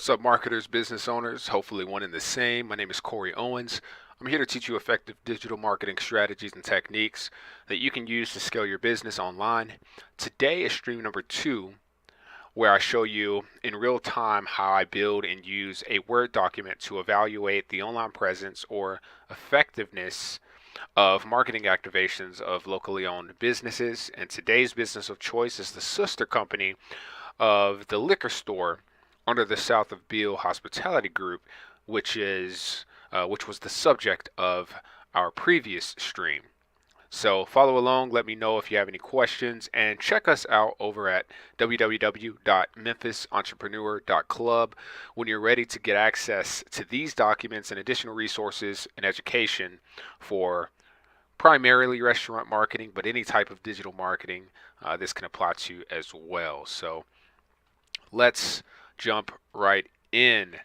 What's up, marketers, business owners? Hopefully, one and the same. My name is Corey Owens. I'm here to teach you effective digital marketing strategies and techniques that you can use to scale your business online. Today is stream number 2, where I show you in real time how I build and use a Word document to evaluate the online presence or effectiveness of marketing activations of locally owned businesses. And today's business of choice is the sister company of the liquor store under the South of Beale Hospitality Group, which was the subject of our previous stream. So follow along, let me know if you have any questions, and check us out over at www.memphisentrepreneur.club when you're ready to get access to these documents and additional resources and education for primarily restaurant marketing, but any type of digital marketing this can apply to as well. So let's jump right in.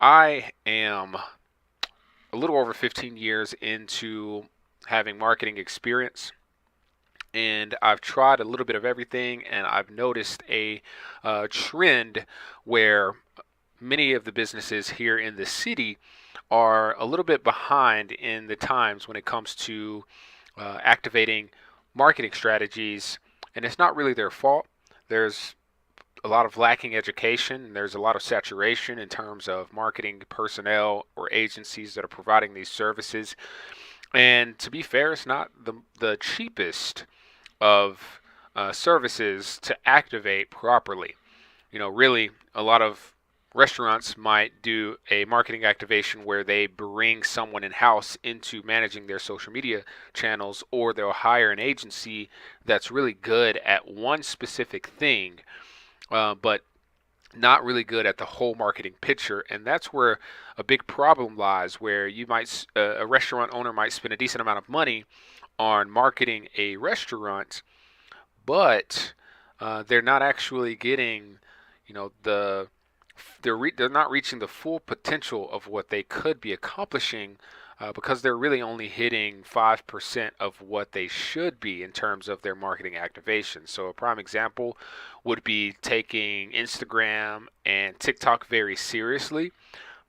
I am a little over 15 years into having marketing experience, and I've tried a little bit of everything, and I've noticed a trend where many of the businesses here in the city are a little bit behind in the times when it comes to activating marketing strategies, and it's not really their fault. There's a lot of lacking education. There's a lot of saturation in terms of marketing personnel or agencies that are providing these services. And to be fair, it's not the cheapest of services to activate properly. Really, a lot of restaurants might do a marketing activation where they bring someone in-house into managing their social media channels, or they'll hire an agency that's really good at one specific thing, but not really good at the whole marketing picture. And that's where a big problem lies, where a restaurant owner might spend a decent amount of money on marketing a restaurant, but they're not actually getting, they're not reaching the full potential of what they could be accomplishing, because they're really only hitting 5% of what they should be in terms of their marketing activation. So a prime example would be taking Instagram and TikTok very seriously,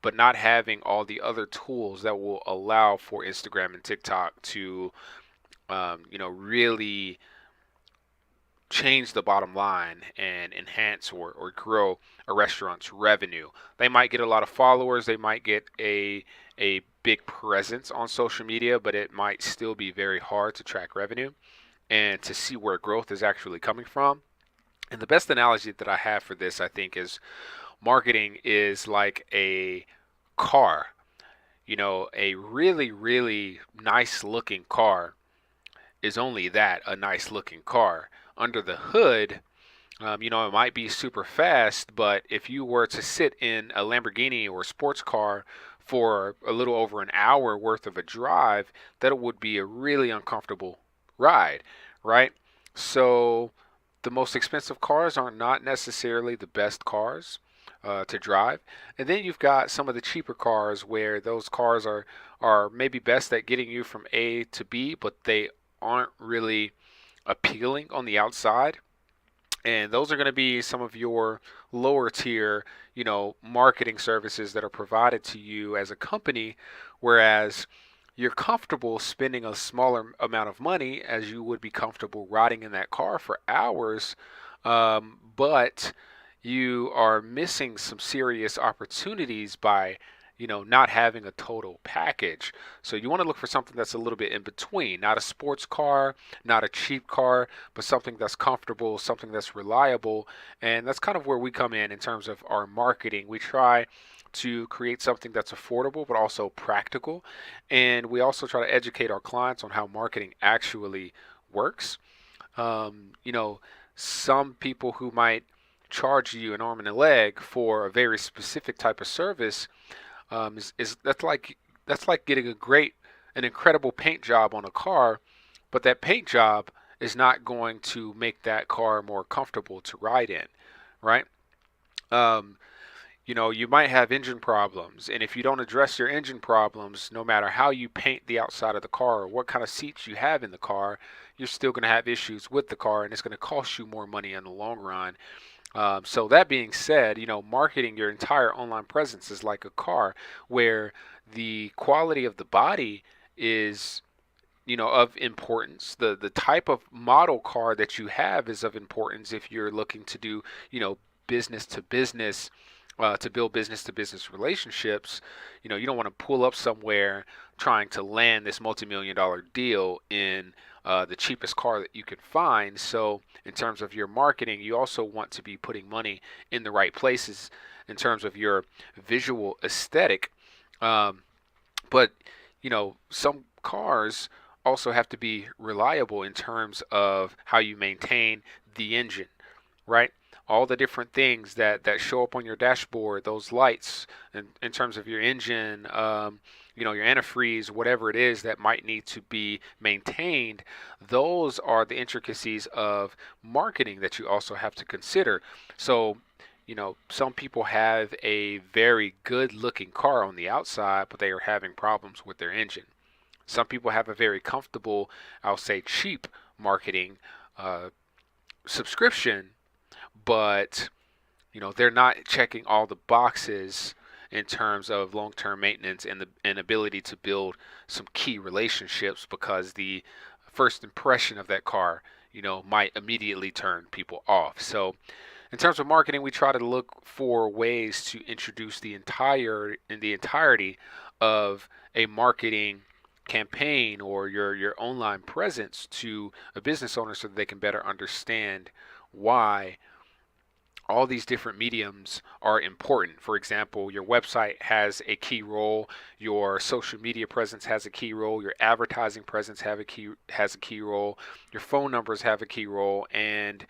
but not having all the other tools that will allow for Instagram and TikTok to, really change the bottom line and enhance or grow a restaurant's revenue. They might get a lot of followers, they might get a big presence on social media, but it might still be very hard to track revenue and to see where growth is actually coming from. And the best analogy that I have for this, I think, is marketing is like a car. A really, really nice looking car is only that, a nice looking car. Under the hood, it might be super fast, but if you were to sit in a Lamborghini or a sports car for a little over an hour worth of a drive, that would be a really uncomfortable ride, right? So the most expensive cars are not necessarily the best cars to drive. And then you've got some of the cheaper cars where those cars are maybe best at getting you from A to B, but they aren't really appealing on the outside. And those are going to be some of your lower tier, marketing services that are provided to you as a company, whereas you're comfortable spending a smaller amount of money as you would be comfortable riding in that car for hours, but you are missing some serious opportunities by not having a total package. So you want to look for something that's a little bit in between, not a sports car, not a cheap car, but something that's comfortable, something that's reliable. And that's kind of where we come in terms of our marketing. We try to create something that's affordable but also practical. And we also try to educate our clients on how marketing actually works. Some people who might charge you an arm and a leg for a very specific type of service, is that's like getting an incredible paint job on a car, but that paint job is not going to make that car more comfortable to ride in, right? Um, you might have engine problems, and if you don't address your engine problems, no matter how you paint the outside of the car or what kind of seats you have in the car, you're still going to have issues with the car, and it's going to cost you more money in the long run. So that being said, marketing your entire online presence is like a car where the quality of the body is of importance. The type of model car that you have is of importance if you're looking to do business to business, to build business to business relationships. You don't want to pull up somewhere trying to land this multi-million dollar deal in the cheapest car that you can find. So in terms of your marketing, you also want to be putting money in the right places in terms of your visual aesthetic. um, but some cars also have to be reliable in terms of how you maintain the engine, right? All the different things that show up on your dashboard, those lights, in terms of your engine, your antifreeze, whatever it is that might need to be maintained, those are the intricacies of marketing that you also have to consider. So, some people have a very good looking car on the outside, but they are having problems with their engine. Some people have a very comfortable, I'll say cheap marketing uh, subscription, but they're not checking all the boxes in terms of long-term maintenance and ability to build some key relationships, because the first impression of that car might immediately turn people off. So in terms of marketing, we try to look for ways to introduce the entirety of a marketing campaign or your online presence to a business owner so that they can better understand why all these different mediums are important. For example, your website has a key role, your social media presence has a key role, your advertising presence has a key role, your phone numbers have a key role, and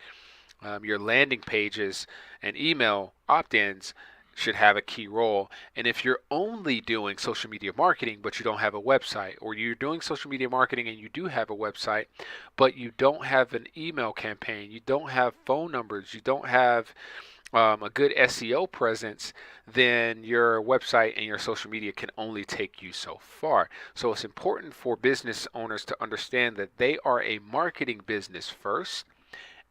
your landing pages and email opt-ins should have a key role. And if you're only doing social media marketing but you don't have a website, or you're doing social media marketing and you do have a website but you don't have an email campaign, you don't have phone numbers, you don't have a good SEO presence, then your website and your social media can only take you so far. So it's important for business owners to understand that they are a marketing business first,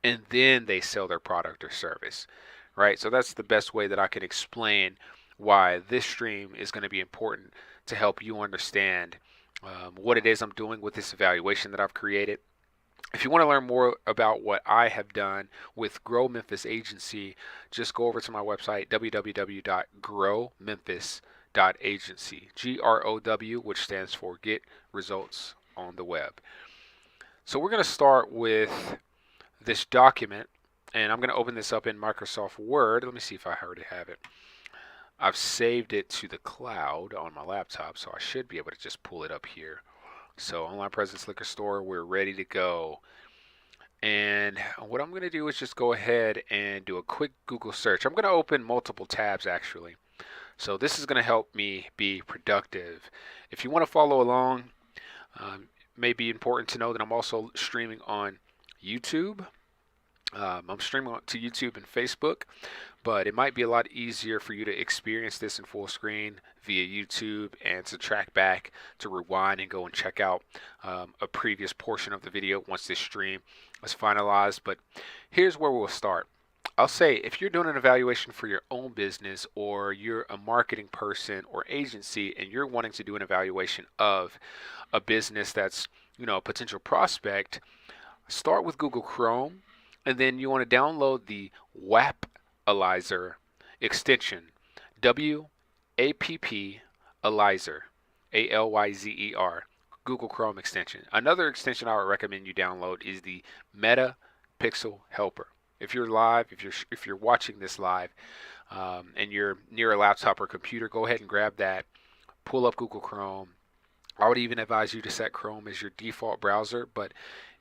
and then they sell their product or service, right? So that's the best way that I can explain why this stream is going to be important to help you understand what it is I'm doing with this evaluation that I've created. If you want to learn more about what I have done with Grow Memphis Agency, just go over to my website, www.growmemphis.agency, GROW, which stands for Get Results on the Web. So we're going to start with this document, and I'm going to open this up in Microsoft Word. Let me see if I already have it. I've saved it to the cloud on my laptop, so I should be able to just pull it up here. So Online Presence Liquor Store, we're ready to go. And what I'm going to do is just go ahead and do a quick Google search. I'm going to open multiple tabs actually. So this is going to help me be productive. If you want to follow along, it may be important to know that I'm also streaming on YouTube. I'm streaming to YouTube and Facebook, but it might be a lot easier for you to experience this in full screen via YouTube and to track back, to rewind and go and check out a previous portion of the video once this stream is finalized. But here's where we'll start. I'll say if you're doing an evaluation for your own business, or you're a marketing person or agency and you're wanting to do an evaluation of a business that's a potential prospect, start with Google Chrome, and then you want to download the WAP-Alyzer extension, WAPP-Alyzer, ALYZER, Google Chrome extension. Another extension I would recommend you download is the Meta Pixel Helper. If you're live, if you're watching this live, and you're near a laptop or computer, go ahead and grab that. Pull up Google Chrome. I would even advise you to set Chrome as your default browser, but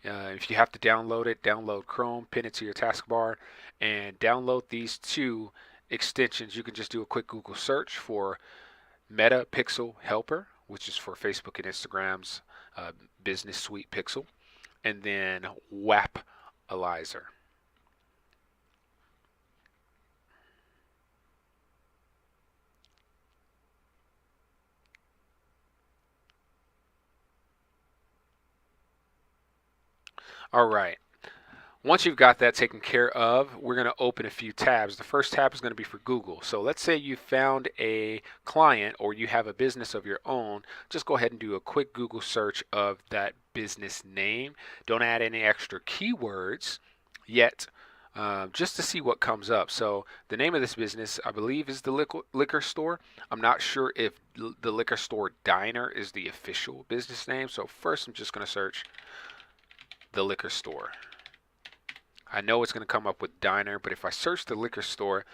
if you have to download it, download Chrome, pin it to your taskbar, and download these two extensions. You can just do a quick Google search for Meta Pixel Helper, which is for Facebook and Instagram's Business Suite Pixel, and then WAP-Alyzer. All right. Once you've got that taken care of, we're going to open a few tabs. The first tab is going to be for Google. So let's say you found a client or you have a business of your own. Just go ahead and do a quick Google search of that business name. Don't add any extra keywords yet. Just to see what comes up. So the name of this business, I believe, is the liquor store. I'm not sure if the liquor store diner is the official business name. So first I'm just going to search the liquor store. I know it's going to come up with diner, but if I search the liquor store,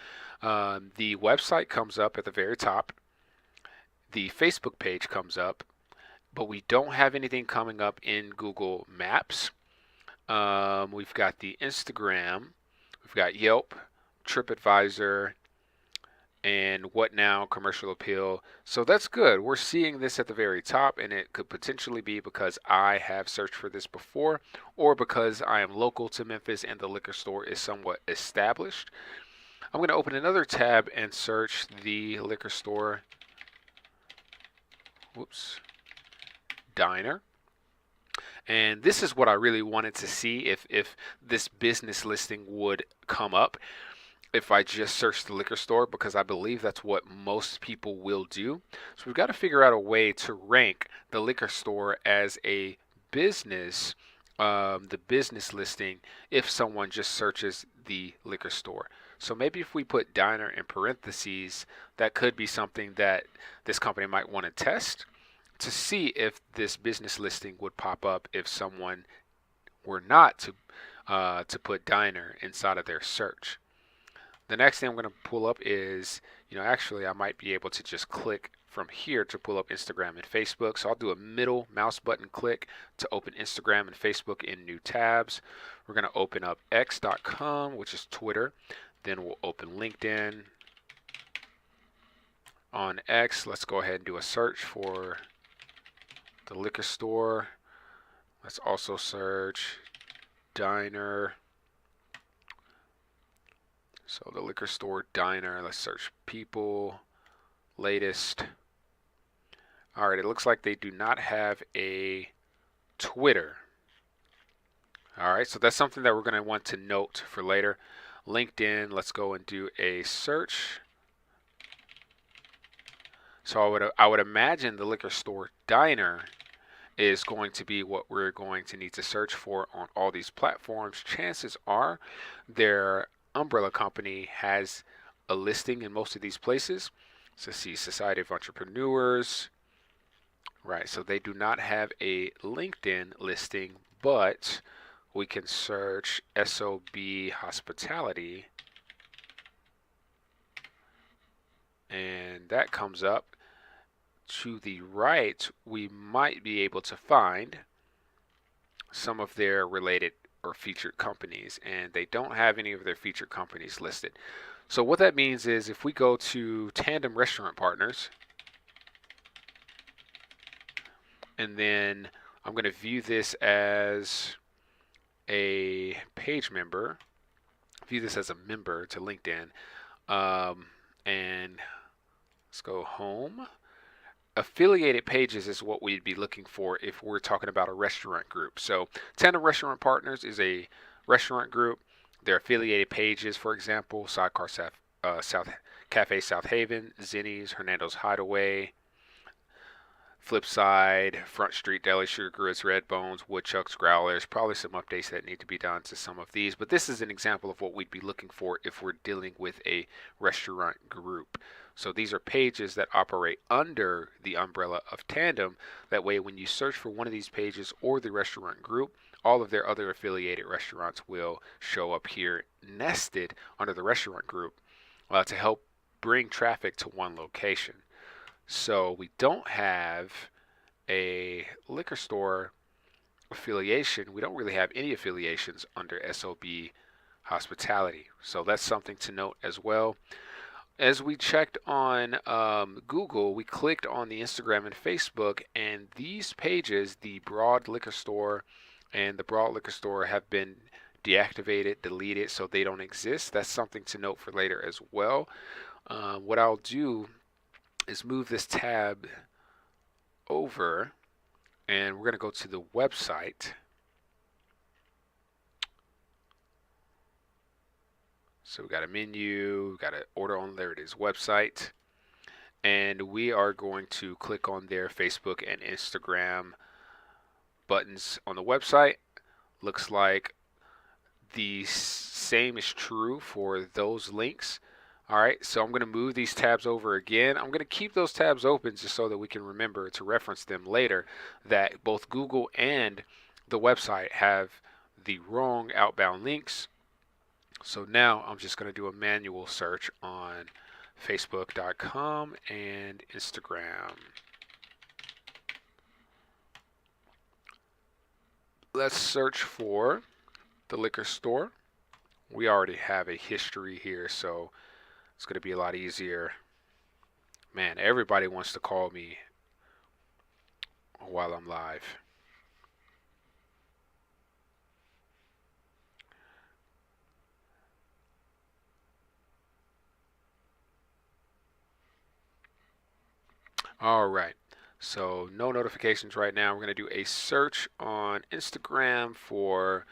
the website comes up at the very top. The Facebook page comes up, but we don't have anything coming up in Google Maps. We've got the Instagram, we've got Yelp, TripAdvisor, and What Now, Commercial Appeal. So that's good. We're seeing this at the very top, and it could potentially be because I have searched for this before or because I am local to Memphis and the liquor store is somewhat established. I'm going to open another tab and search the liquor store. Whoops. Diner. And this is what I really wanted to see if this business listing would come up if I just search the liquor store, because I believe that's what most people will do. So we've got to figure out a way to rank the liquor store as a business, the business listing, if someone just searches the liquor store. So maybe if we put diner in parentheses, that could be something that this company might want to test to see if this business listing would pop up if someone were not to put diner inside of their search. The next thing I'm going to pull up is, actually I might be able to just click from here to pull up Instagram and Facebook. So I'll do a middle mouse button click to open Instagram and Facebook in new tabs. We're going to open up x.com, which is Twitter. Then we'll open LinkedIn. On X, let's go ahead and do a search for the liquor store. Let's also search diner. So the liquor store diner, let's search people, latest. All right, it looks like they do not have a Twitter. All right, so that's something that we're going to want to note for later. LinkedIn, let's go and do a search. So I would imagine the liquor store diner is going to be what we're going to need to search for on all these platforms. Chances are their umbrella company has a listing in most of these places. So see Society of Entrepreneurs. Right, so they do not have a LinkedIn listing, but we can search SOB Hospitality. And that comes up. To the right, we might be able to find some of their related or featured companies, and they don't have any of their featured companies listed. So what that means is if we go to Tandem Restaurant Partners, and then I'm going to view this as a page member, view this as a member to LinkedIn, and let's go home. Affiliated pages is what we'd be looking for if we're talking about a restaurant group. So Tandem Restaurant Partners is a restaurant group. Their affiliated pages, for example, Sidecar South Cafe South Haven, Zinnies, Hernando's Hideaway, Flipside, Front Street Deli, Sugar Grits, Red Bones, Woodchucks, Growlers. Probably some updates that need to be done to some of these, but this is an example of what we'd be looking for if we're dealing with a restaurant group. So these are pages that operate under the umbrella of Tandem. That way, when you search for one of these pages or the restaurant group, all of their other affiliated restaurants will show up here nested under the restaurant group to help bring traffic to one location. So we don't have a liquor store affiliation. We don't really have any affiliations under SOB Hospitality. So that's something to note as well. As we checked on Google, we clicked on the Instagram and Facebook, and these pages, the Broad Liquor Store and the Broad Liquor Store, have been deactivated, deleted, so they don't exist. That's something to note for later as well. What I'll do is move this tab over, and we're going to go to the website. So we got a menu, we got an order on, there it is, website. And we are going to click on their Facebook and Instagram buttons on the website. Looks like the same is true for those links. All right, so I'm going to move these tabs over again. I'm going to keep those tabs open just so that we can remember to reference them later, that both Google and the website have the wrong outbound links. So now I'm just going to do a manual search on Facebook.com and Instagram. Let's search for the liquor store. We already have a history here, so it's going to be a lot easier. Man, everybody wants to call me while I'm live. All right, so no notifications right now. We're going to do a search on Instagram for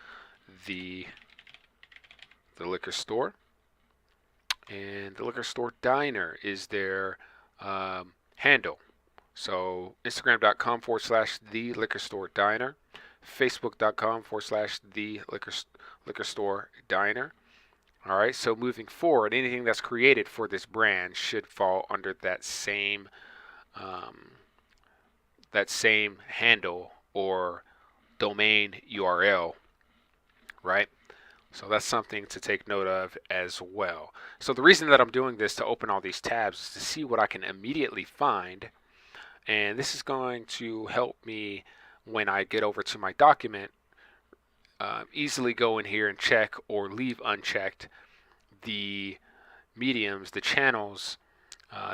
the liquor store. And the liquor store diner is their handle. So Instagram.com/the liquor store diner, Facebook.com/the liquor store diner. All right, so moving forward, anything that's created for this brand should fall under that same handle or domain URL, right? So that's something to take note of as well. So the reason that I'm doing this to open all these tabs is to see what I can immediately find. And this is going to help me when I get over to my document, easily go in here and check or leave unchecked the mediums, the channels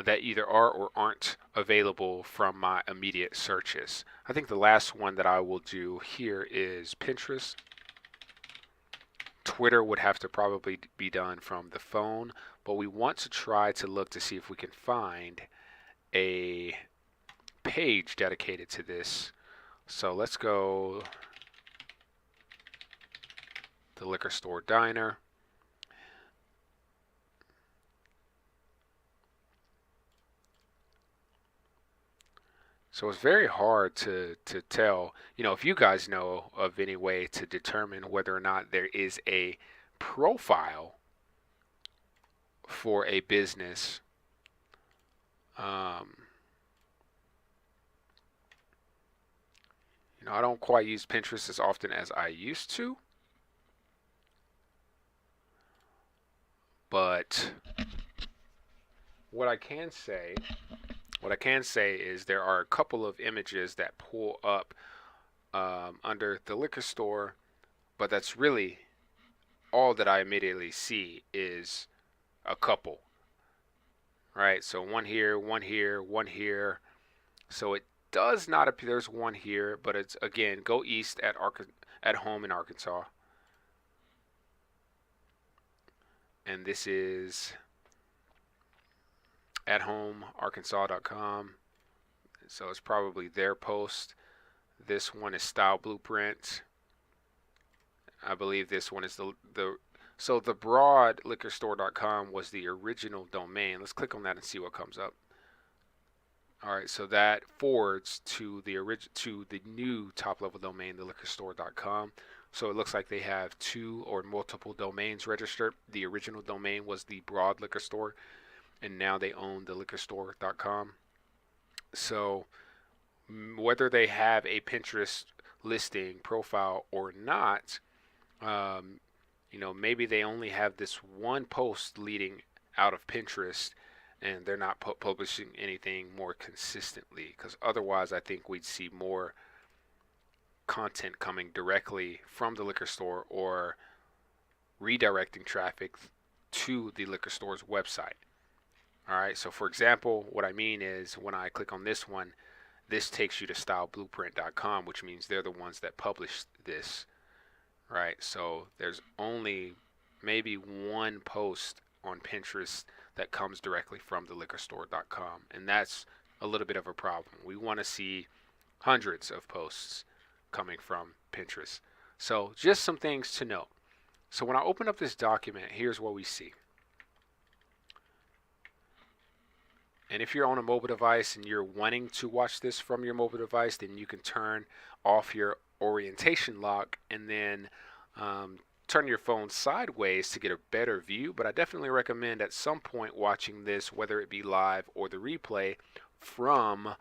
that either are or aren't available from my immediate searches. I think the last one that I will do here is Pinterest. Twitter would have to probably be done from the phone, but we want to try to look to see if we can find a page dedicated to this. So let's go the liquor store diner. So it's very hard to tell, if you guys know of any way to determine whether or not there is a profile for a business. I don't quite use Pinterest as often as I used to, but what I can say is there are a couple of images that pull up under the liquor store, but that's really all that I immediately see is a couple. Right, so one here, one here, one here. So it does not appear there's one here, but it's again, go east at home in Arkansas. And this is at homearkansas.com. So it's probably their post. This one is Style Blueprint. I believe this one is so the broadliquorstore.com was the original domain. Let's click on that and see what comes up. All right, so that forwards to the new top level domain, theliquorstore.com. So it looks like they have two or multiple domains registered. The original domain was the Broad Liquor Store, and now they own the liquorstore.com. So whether they have a Pinterest listing profile or not, maybe they only have this one post leading out of Pinterest, and they're not publishing anything more consistently, because otherwise I think we'd see more content coming directly from the liquor store or redirecting traffic to the liquor store's website. All right, so for example, what I mean is when I click on this one, this takes you to styleblueprint.com, which means they're the ones that published this, right? So there's only maybe one post on Pinterest that comes directly from the liquorstore.com, and that's a little bit of a problem. We want to see hundreds of posts coming from Pinterest. So just some things to note. So when I open up this document, here's what we see. And if you're on a mobile device and you're wanting to watch this from your mobile device, then you can turn off your orientation lock and then turn your phone sideways to get a better view. But I definitely recommend at some point watching this, whether it be live or the replay, from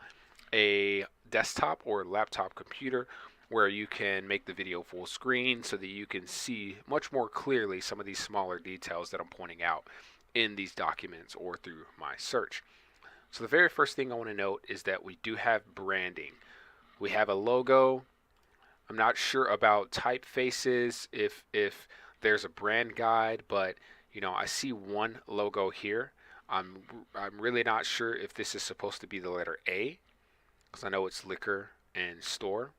a desktop or laptop computer where you can make the video full screen so that you can see much more clearly some of these smaller details that I'm pointing out in these documents or through my search. So the very first thing I want to note is that we do have branding. We have a logo. I'm not sure about typefaces if there's a brand guide, but I see one logo here. I'm really not sure if this is supposed to be the letter A, because I know it's liquor and store.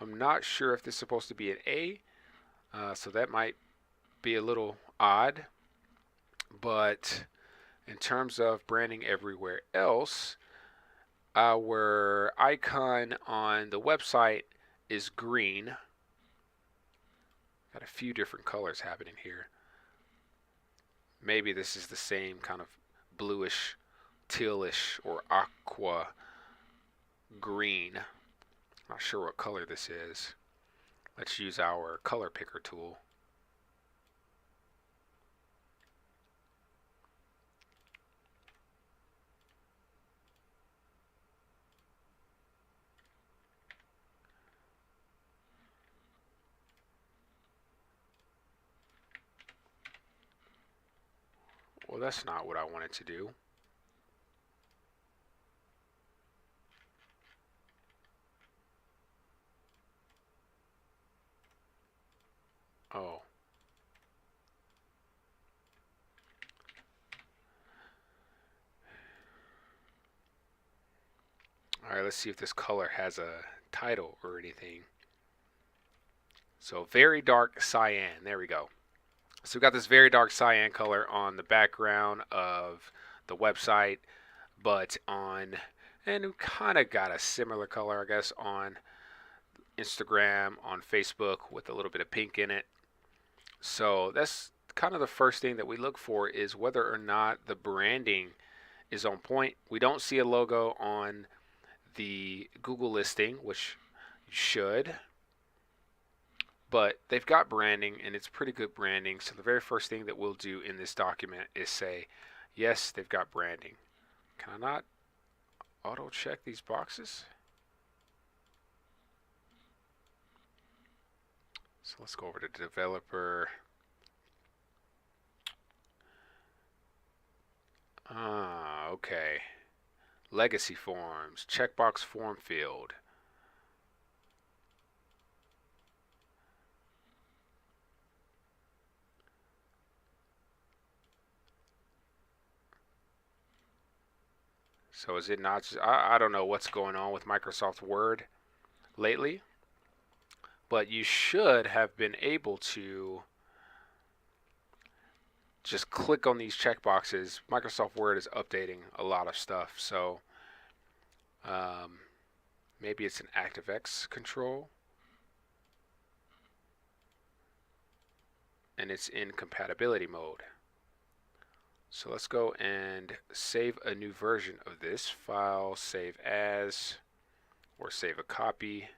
I'm not sure if this is supposed to be an A, so that might be a little odd. But in terms of branding everywhere else, our icon on the website is green. Got a few different colors happening here. Maybe this is the same kind of bluish, tealish, or aqua green. Not sure what color this is. Let's use our color picker tool. Well, that's not what I wanted to do. Oh. Alright, let's see if this color has a title or anything. So very dark cyan. There we go. So we've got this very dark cyan color on the background of the website, but and we kind of got a similar color, I guess, on Instagram, on Facebook, with a little bit of pink in it. So that's kind of the first thing that we look for, is whether or not the branding is on point. We don't see a logo on the Google listing, which you should, but they've got branding and it's pretty good branding. So the very first thing that we'll do in this document is say, yes, they've got branding. Can I not auto check these boxes? So let's go over to developer. Okay. Legacy forms, checkbox form field. So is it not just, I don't know what's going on with Microsoft Word lately, but you should have been able to just click on these checkboxes. Microsoft Word is updating a lot of stuff, so maybe it's an ActiveX control and it's in compatibility mode. So let's go and save a new version of this file, save as, or save a copy.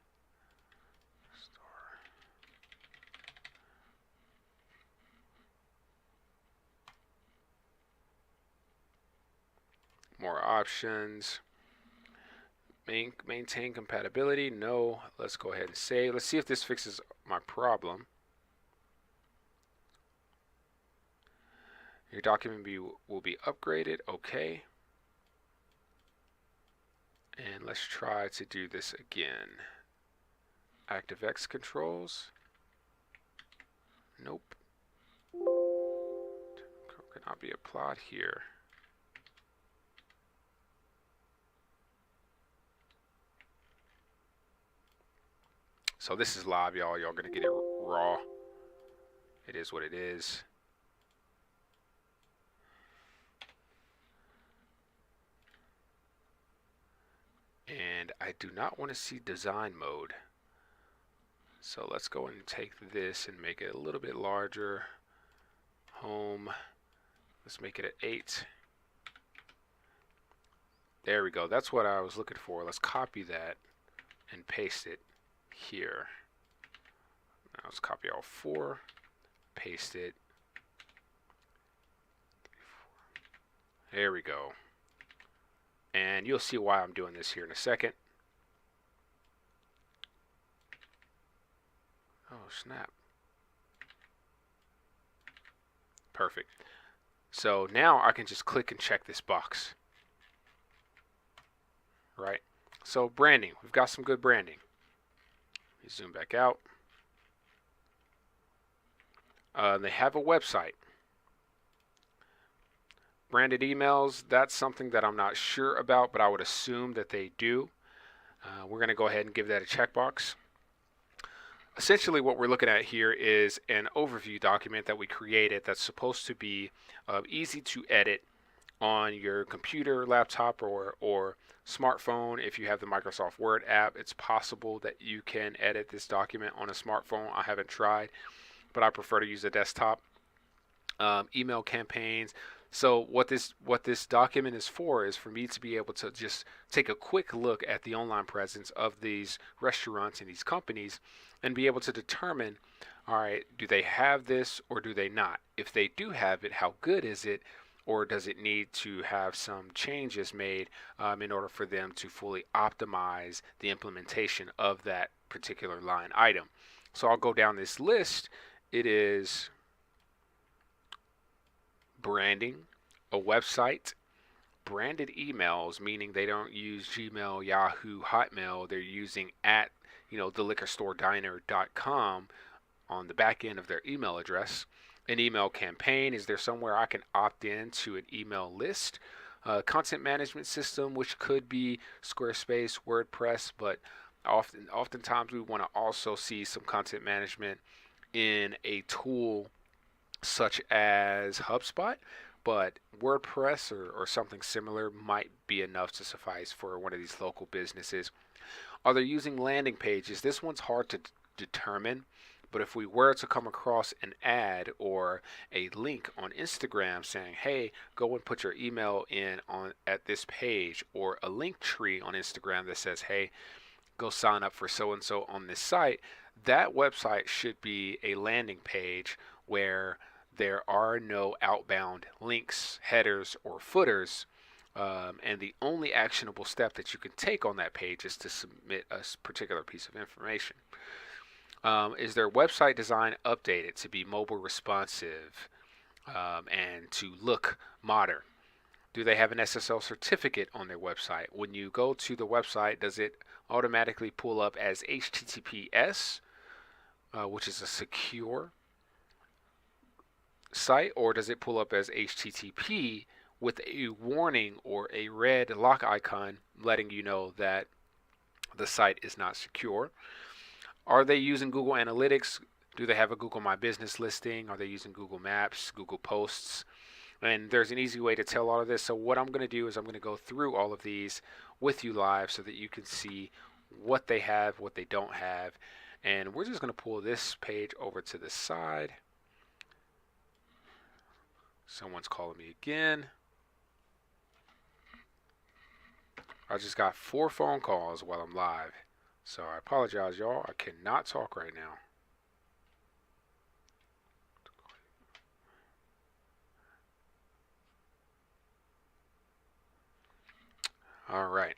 More options. Maintain compatibility. No. Let's go ahead and save. Let's see if this fixes my problem. Your document will be upgraded. Okay. And let's try to do this again. ActiveX controls. Nope. Cannot be applied here. So this is live, y'all. Y'all gonna get it raw. It is what it is. And I do not want to see design mode. So let's go and take this and make it a little bit larger. Home, let's make it at 8. There we go. That's what I was looking for. Let's copy that and paste it here. Now let's copy all 4, paste it. There we go. And you'll see why I'm doing this here in a second. Oh, snap. Perfect. So now I can just click and check this box. Right? So branding. We've got some good branding. Let me zoom back out. They have a website. Branded emails, that's something that I'm not sure about, but I would assume that they do. We're going to go ahead and give that a checkbox. Essentially what we're looking at here is an overview document that we created that's supposed to be easy to edit on your computer, laptop, or smartphone. If you have the Microsoft Word app, it's possible that you can edit this document on a smartphone. I haven't tried, but I prefer to use a desktop. Email campaigns. So what this document is for me to be able to just take a quick look at the online presence of these restaurants and these companies and be able to determine, all right, do they have this or do they not? If they do have it, how good is it? Or does it need to have some changes made in order for them to fully optimize the implementation of that particular line item? So I'll go down this list. It is branding, a website, branded emails, meaning they don't use Gmail, Yahoo, Hotmail. They're using at theliquorstorediner.com on the back end of their email address. An email campaign, is there somewhere I can opt in to an email list? Content management system, which could be Squarespace, WordPress, but oftentimes we want to also see some content management in a tool such as HubSpot, but WordPress or something similar might be enough to suffice for one of these local businesses. Are they using landing pages? This one's hard to determine, but if we were to come across an ad or a link on Instagram saying, hey, go and put your email in at this page, or a link tree on Instagram that says, hey, go sign up for so and so on this site, that website should be a landing page where there are no outbound links, headers, or footers. And the only actionable step that you can take on that page is to submit a particular piece of information. Is their website design updated to be mobile responsive and to look modern? Do they have an SSL certificate on their website? When you go to the website, does it automatically pull up as HTTPS, which is a secure site, or does it pull up as HTTP with a warning or a red lock icon letting you know that the site is not secure? Are they using Google Analytics? Do they have a Google My Business listing? Are they using Google Maps, Google Posts? And there's an easy way to tell all of this. So what I'm going to do is I'm going to go through all of these with you live so that you can see what they have, what they don't have. And we're just going to pull this page over to the side. Someone's calling me again. I just got 4 phone calls while I'm live. So I apologize, y'all. I cannot talk right now. All right.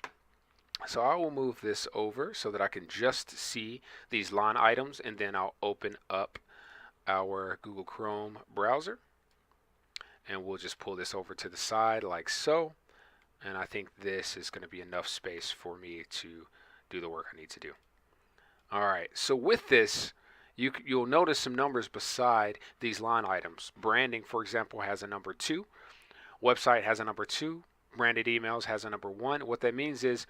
So I will move this over so that I can just see these line items, and then I'll open up our Google Chrome browser. And we'll just pull this over to the side like so. And I think this is going to be enough space for me to do the work I need to do. All right, so with this, you'll notice some numbers beside these line items. Branding, for example, has a number 2. Website has a number 2. Branded emails has a number 1. What that means is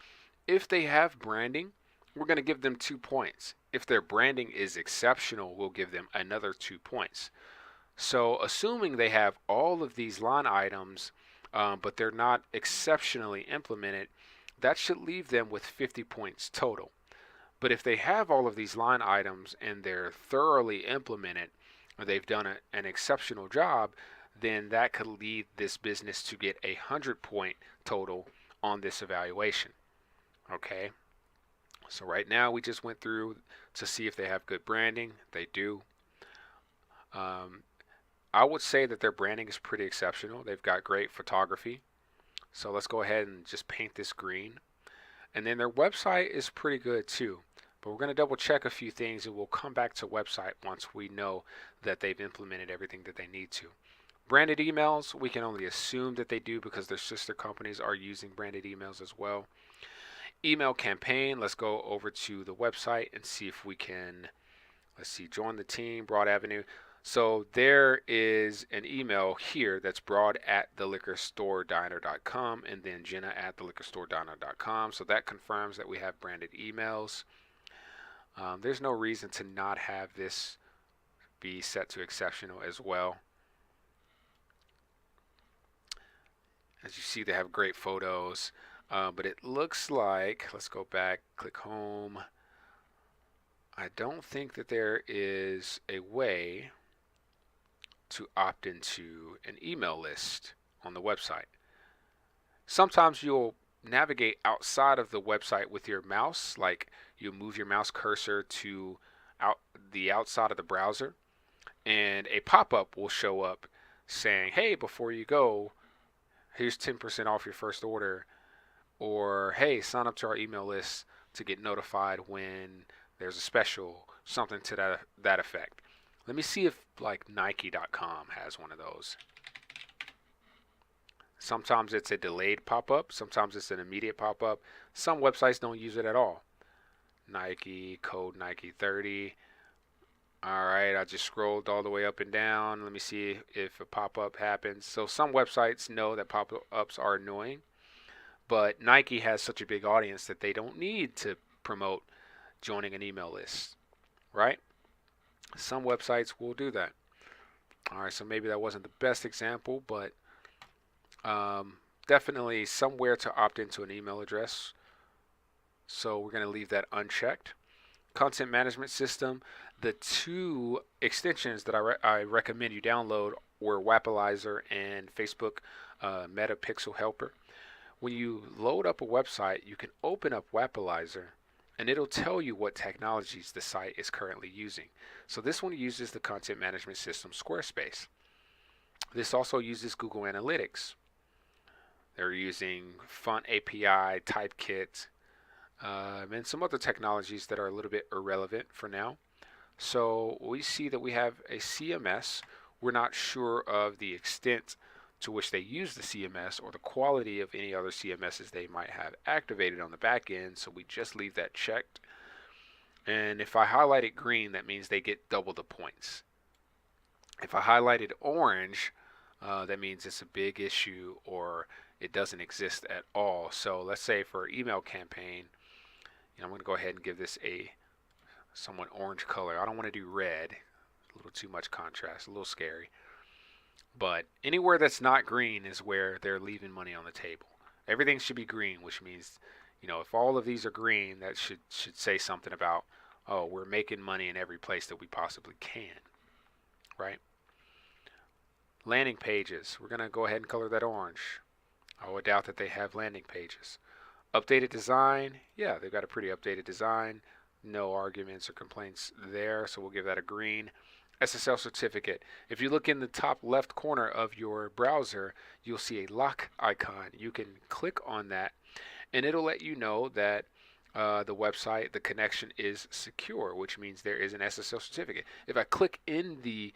if they have branding, we're going to give them 2 points. If their branding is exceptional, we'll give them another 2 points. So assuming they have all of these line items, but they're not exceptionally implemented, that should leave them with 50 points total. But if they have all of these line items and they're thoroughly implemented, or they've done an exceptional job, then that could lead this business to get a 100-point total on this evaluation. Okay, so right now we just went through to see if they have good branding. They do. Um, I would say that their branding is pretty exceptional. They've got great photography. So let's go ahead and just paint this green. And then their website is pretty good too. But we're going to double check a few things and we'll come back to website once we know that they've implemented everything that they need to. Branded emails, we can only assume that they do because their sister companies are using branded emails as well. Email campaign, let's go over to the website and see if we can, let's see, join the team, Broad Avenue. So there is an email here that's broad@theliquorstorediner.com and then jenna@theliquorstorediner.com. So that confirms that we have branded emails. There's no reason to not have this be set to exceptional as well. As you see, they have great photos, but it looks like, let's go back, click home. I don't think that there is a way to opt into an email list on the website. Sometimes you'll navigate outside of the website with your mouse, like you move your mouse cursor to the outside of the browser, and a pop-up will show up saying, hey, before you go, here's 10% off your first order, or hey, sign up to our email list to get notified when there's a special, something to that effect. Let me see if like Nike.com has one of those. Sometimes it's a delayed pop-up, sometimes it's an immediate pop-up. Some websites don't use it at all. Nike, code Nike 30. All right, I just scrolled all the way up and down. Let me see if a pop-up happens. So some websites know that pop-ups are annoying, but Nike has such a big audience that they don't need to promote joining an email list, right? Some websites will do that. All right, so maybe that wasn't the best example, but definitely somewhere to opt into an email address. So we're going to leave that unchecked. Content management system. The two extensions that I recommend you download were Wapalizer and Facebook Meta Pixel Helper. When you load up a website, you can open up Wapalizer and it'll tell you what technologies the site is currently using. So this one uses the content management system Squarespace. This also uses Google Analytics. They're using Font API, Typekit, and some other technologies that are a little bit irrelevant for now. So we see that we have a CMS. We're not sure of the extent to which they use the CMS or the quality of any other CMSs they might have activated on the back end, so we just leave that checked. And if I highlight it green, that means they get double the points. If I highlight it orange, that means it's a big issue or it doesn't exist at all. So let's say for email campaign, I'm going to go ahead and give this a somewhat orange color. I don't want to do red, a little too much contrast, a little scary. But anywhere that's not green is where they're leaving money on the table. Everything should be green, which means, if all of these are green, that should say something about, oh, we're making money in every place that we possibly can, right? Landing pages. We're going to go ahead and color that orange. I would doubt that they have landing pages. Updated design. Yeah, they've got a pretty updated design. No arguments or complaints there, so we'll give that a green. SSL certificate. If you look in the top left corner of your browser, you'll see a lock icon. You can click on that and it'll let you know that the website, the connection is secure, which means there is an SSL certificate. If I click in the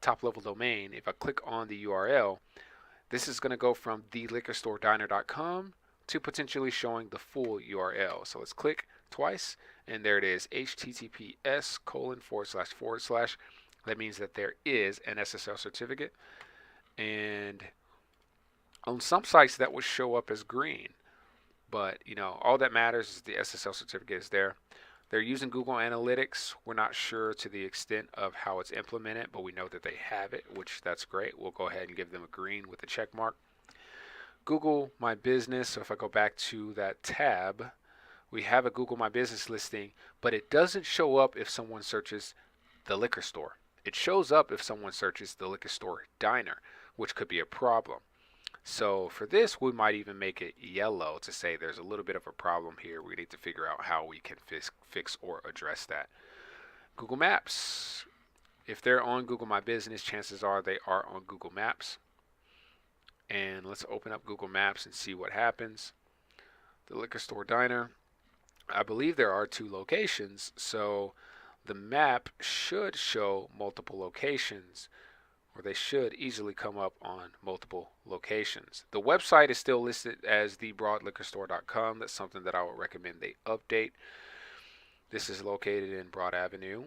top level domain, if I click on the URL, this is going to go from theliquorstorediner.com to potentially showing the full URL. So let's click twice and there it is, https://. That means that there is an SSL certificate, and on some sites that will show up as green, but all that matters is the SSL certificate is there. They're using Google Analytics. We're not sure to the extent of how it's implemented, but we know that they have it, which that's great. We'll go ahead and give them a green with a check mark. Google My Business, so if I go back to that tab, we have a Google My Business listing, but it doesn't show up if someone searches the liquor store. It shows up if someone searches the liquor store diner, which could be a problem. So for this, we might even make it yellow to say there's a little bit of a problem here. We need to figure out how we can fix or address that. Google Maps. If they're on Google My Business, chances are they are on Google Maps. And let's open up Google Maps and see what happens. The liquor store diner. I believe there are 2 locations, so the map should show multiple locations, or they should easily come up on multiple locations. The website is still listed as thebroadliquorstore.com. That's something that I would recommend they update. This is located in Broad Avenue,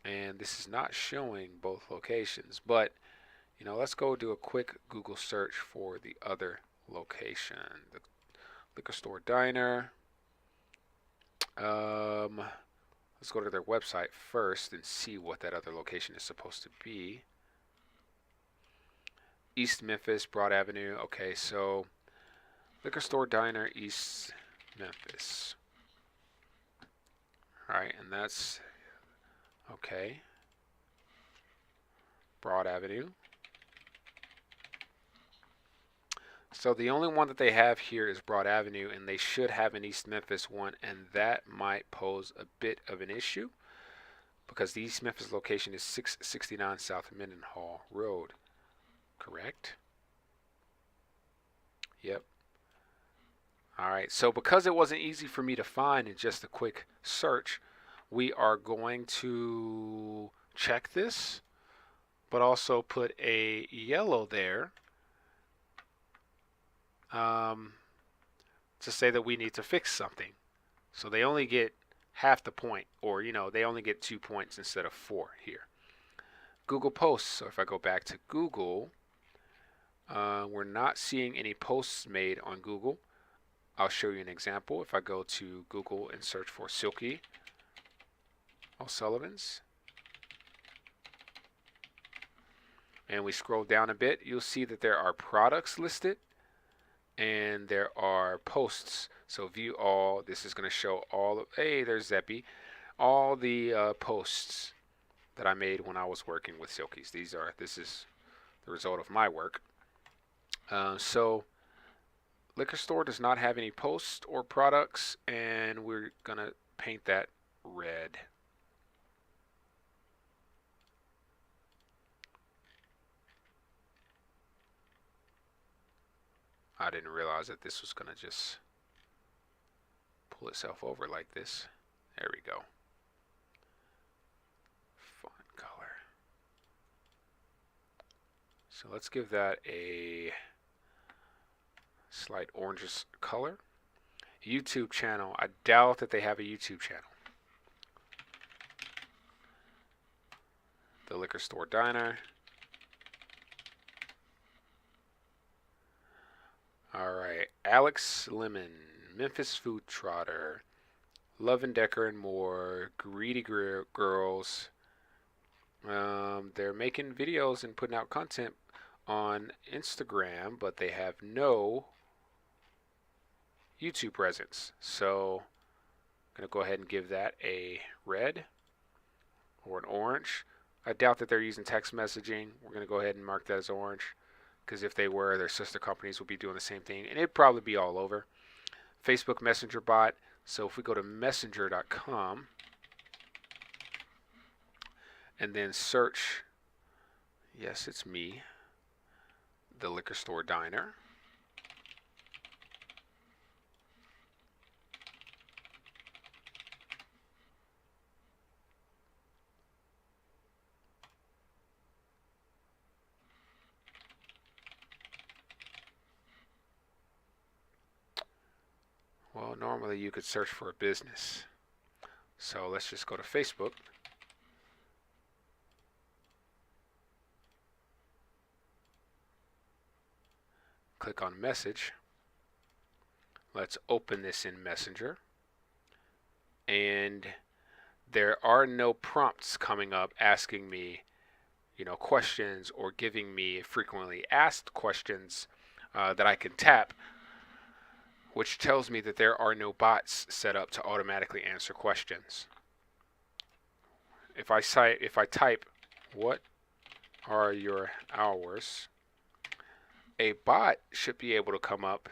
and this is not showing both locations, but let's go do a quick Google search for the other location, the liquor store diner. Let's go to their website first and see what that other location is supposed to be. East Memphis, Broad Avenue. Okay, so liquor store diner, East Memphis. All right, and that's okay. Broad Avenue. So the only one that they have here is Broad Avenue, and they should have an East Memphis one, and that might pose a bit of an issue because the East Memphis location is 669 South Mendenhall Road, correct? Yep. All right, so because it wasn't easy for me to find in just a quick search, we are going to check this, but also put a yellow there to say that we need to fix something. So they only get half the point, or they only get 2 points instead of 4 here. Google Posts. So if I go back to Google, we're not seeing any posts made on Google. I'll show you an example. If I go to Google and search for Silky O'Sullivan's, and we scroll down a bit, you'll see that there are products listed and there are posts. So view all. This is going to show all of, hey, there's Zeppy, all the posts that I made when I was working with Silkies. This is the result of my work. So liquor store does not have any posts or products, and we're going to paint that red. I didn't realize that this was going to just pull itself over like this. There we go. Font color. So let's give that a slight orangish color. YouTube channel. I doubt that they have a YouTube channel. The liquor store diner. All right, Alex Lemon, Memphis Food Trotter, Love and Decker and More, Greedy Girls. They're making videos and putting out content on Instagram, but they have no YouTube presence. So I'm going to go ahead and give that a red or an orange. I doubt that they're using text messaging. We're going to go ahead and mark that as orange, because if they were, their sister companies would be doing the same thing, and it'd probably be all over. Facebook Messenger bot. So if we go to messenger.com and then search, yes, it's me, the liquor store diner. Well, normally you could search for a business. So let's just go to Facebook. Click on message. Let's open this in Messenger. And there are no prompts coming up asking me, questions or giving me frequently asked questions that I can tap. which tells me that there are no bots set up to automatically answer questions. If I type, what are your hours, a bot should be able to come up.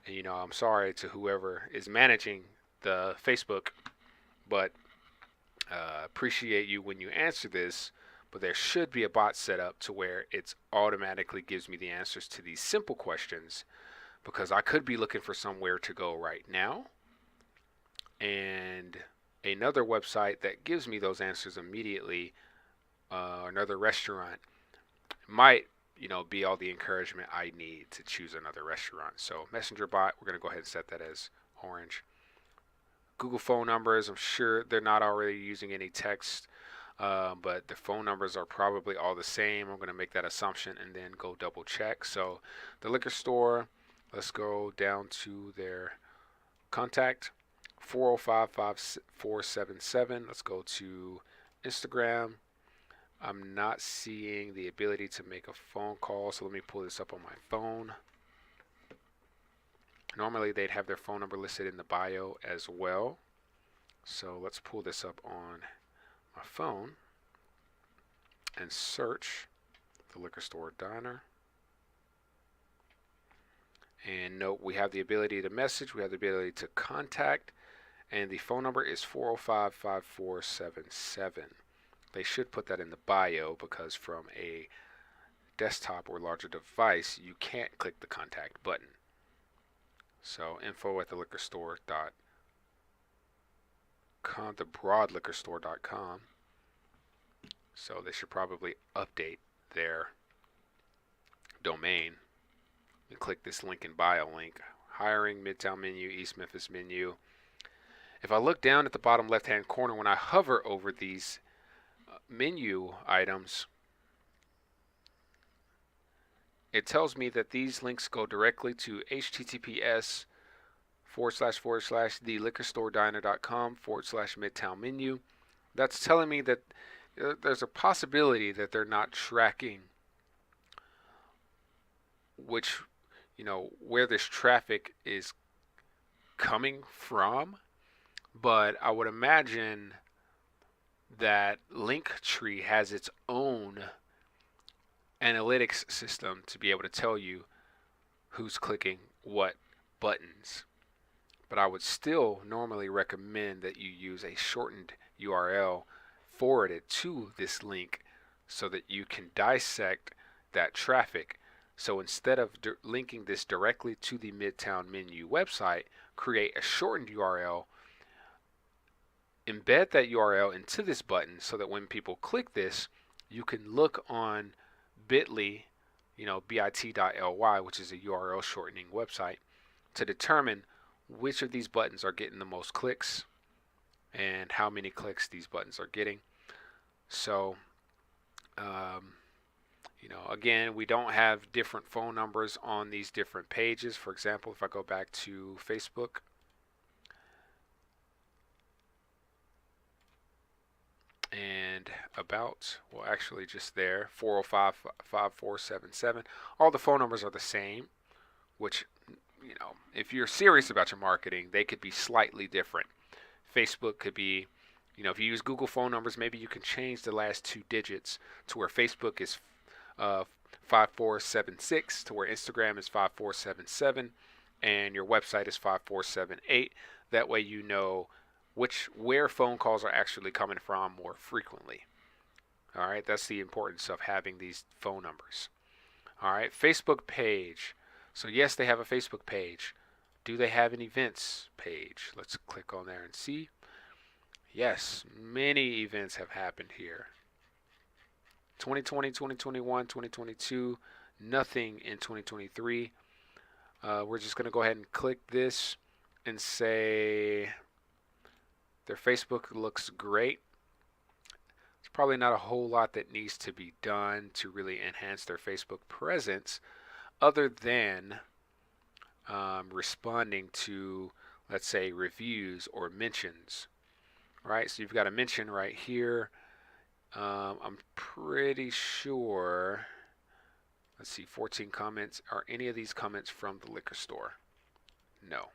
And I'm sorry to whoever is managing the Facebook, but appreciate you when you answer this. But there should be a bot set up to where it automatically gives me the answers to these simple questions, because I could be looking for somewhere to go right now, and another website that gives me those answers immediately, another restaurant, might be all the encouragement I need to choose another restaurant. So Messenger bot, we're going to go ahead and set that as orange. Google phone numbers, I'm sure they're not already using any text, but the phone numbers are probably all the same. I'm going to make that assumption and then go double check. So the liquor store, let's go down to their contact, 405-5477. Let's go to Instagram. I'm not seeing the ability to make a phone call, so let me pull this up on my phone. Normally they'd have their phone number listed in the bio as well. So let's pull this up on my phone and search the liquor store diner. And note, we have the ability to message, we have the ability to contact, and the phone number is 405-5477. They should put that in the bio, because from a desktop or larger device, you can't click the contact button. So info@theliquorstore.com, thebroadliquorstore.com. So they should probably update their domain. And click this link in bio link. Hiring, Midtown menu, East Memphis menu. If I look down at the bottom left hand corner, when I hover over these menu items, it tells me that these links go directly to https://theliquorstorediner.com/midtown menu. That's telling me that there's a possibility that they're not tracking where this traffic is coming from, but I would imagine that Linktree has its own analytics system to be able to tell you who's clicking what buttons. But I would still normally recommend that you use a shortened URL forwarded to this link so that you can dissect that traffic. So instead of linking this directly to the Midtown menu website, create a shortened URL, embed that URL into this button so that when people click this, you can look on bit.ly, bit.ly, which is a URL shortening website, to determine which of these buttons are getting the most clicks and how many clicks these buttons are getting. So, again, we don't have different phone numbers on these different pages. For example, if I go back to Facebook, and about, well, actually just there, 405-5477. All the phone numbers are the same, which, if you're serious about your marketing, they could be slightly different. Facebook could be, if you use Google phone numbers, maybe you can change the last two digits to where Facebook is 5476, to where Instagram is 5477, and your website is 5478. That way you know where phone calls are actually coming from more frequently. All right, that's the importance of having these phone numbers. All right, Facebook page. So yes, they have a Facebook page. Do they have an events page? Let's click on there and see. Yes, many events have happened here. 2020, 2021, 2022, nothing in 2023. We're just going to go ahead and click this and say their Facebook looks great. There's probably not a whole lot that needs to be done to really enhance their Facebook presence, other than responding to, let's say, reviews or mentions. Right, so you've got a mention right here. I'm pretty sure, let's see, 14 comments. Are any of these comments from the liquor store? No.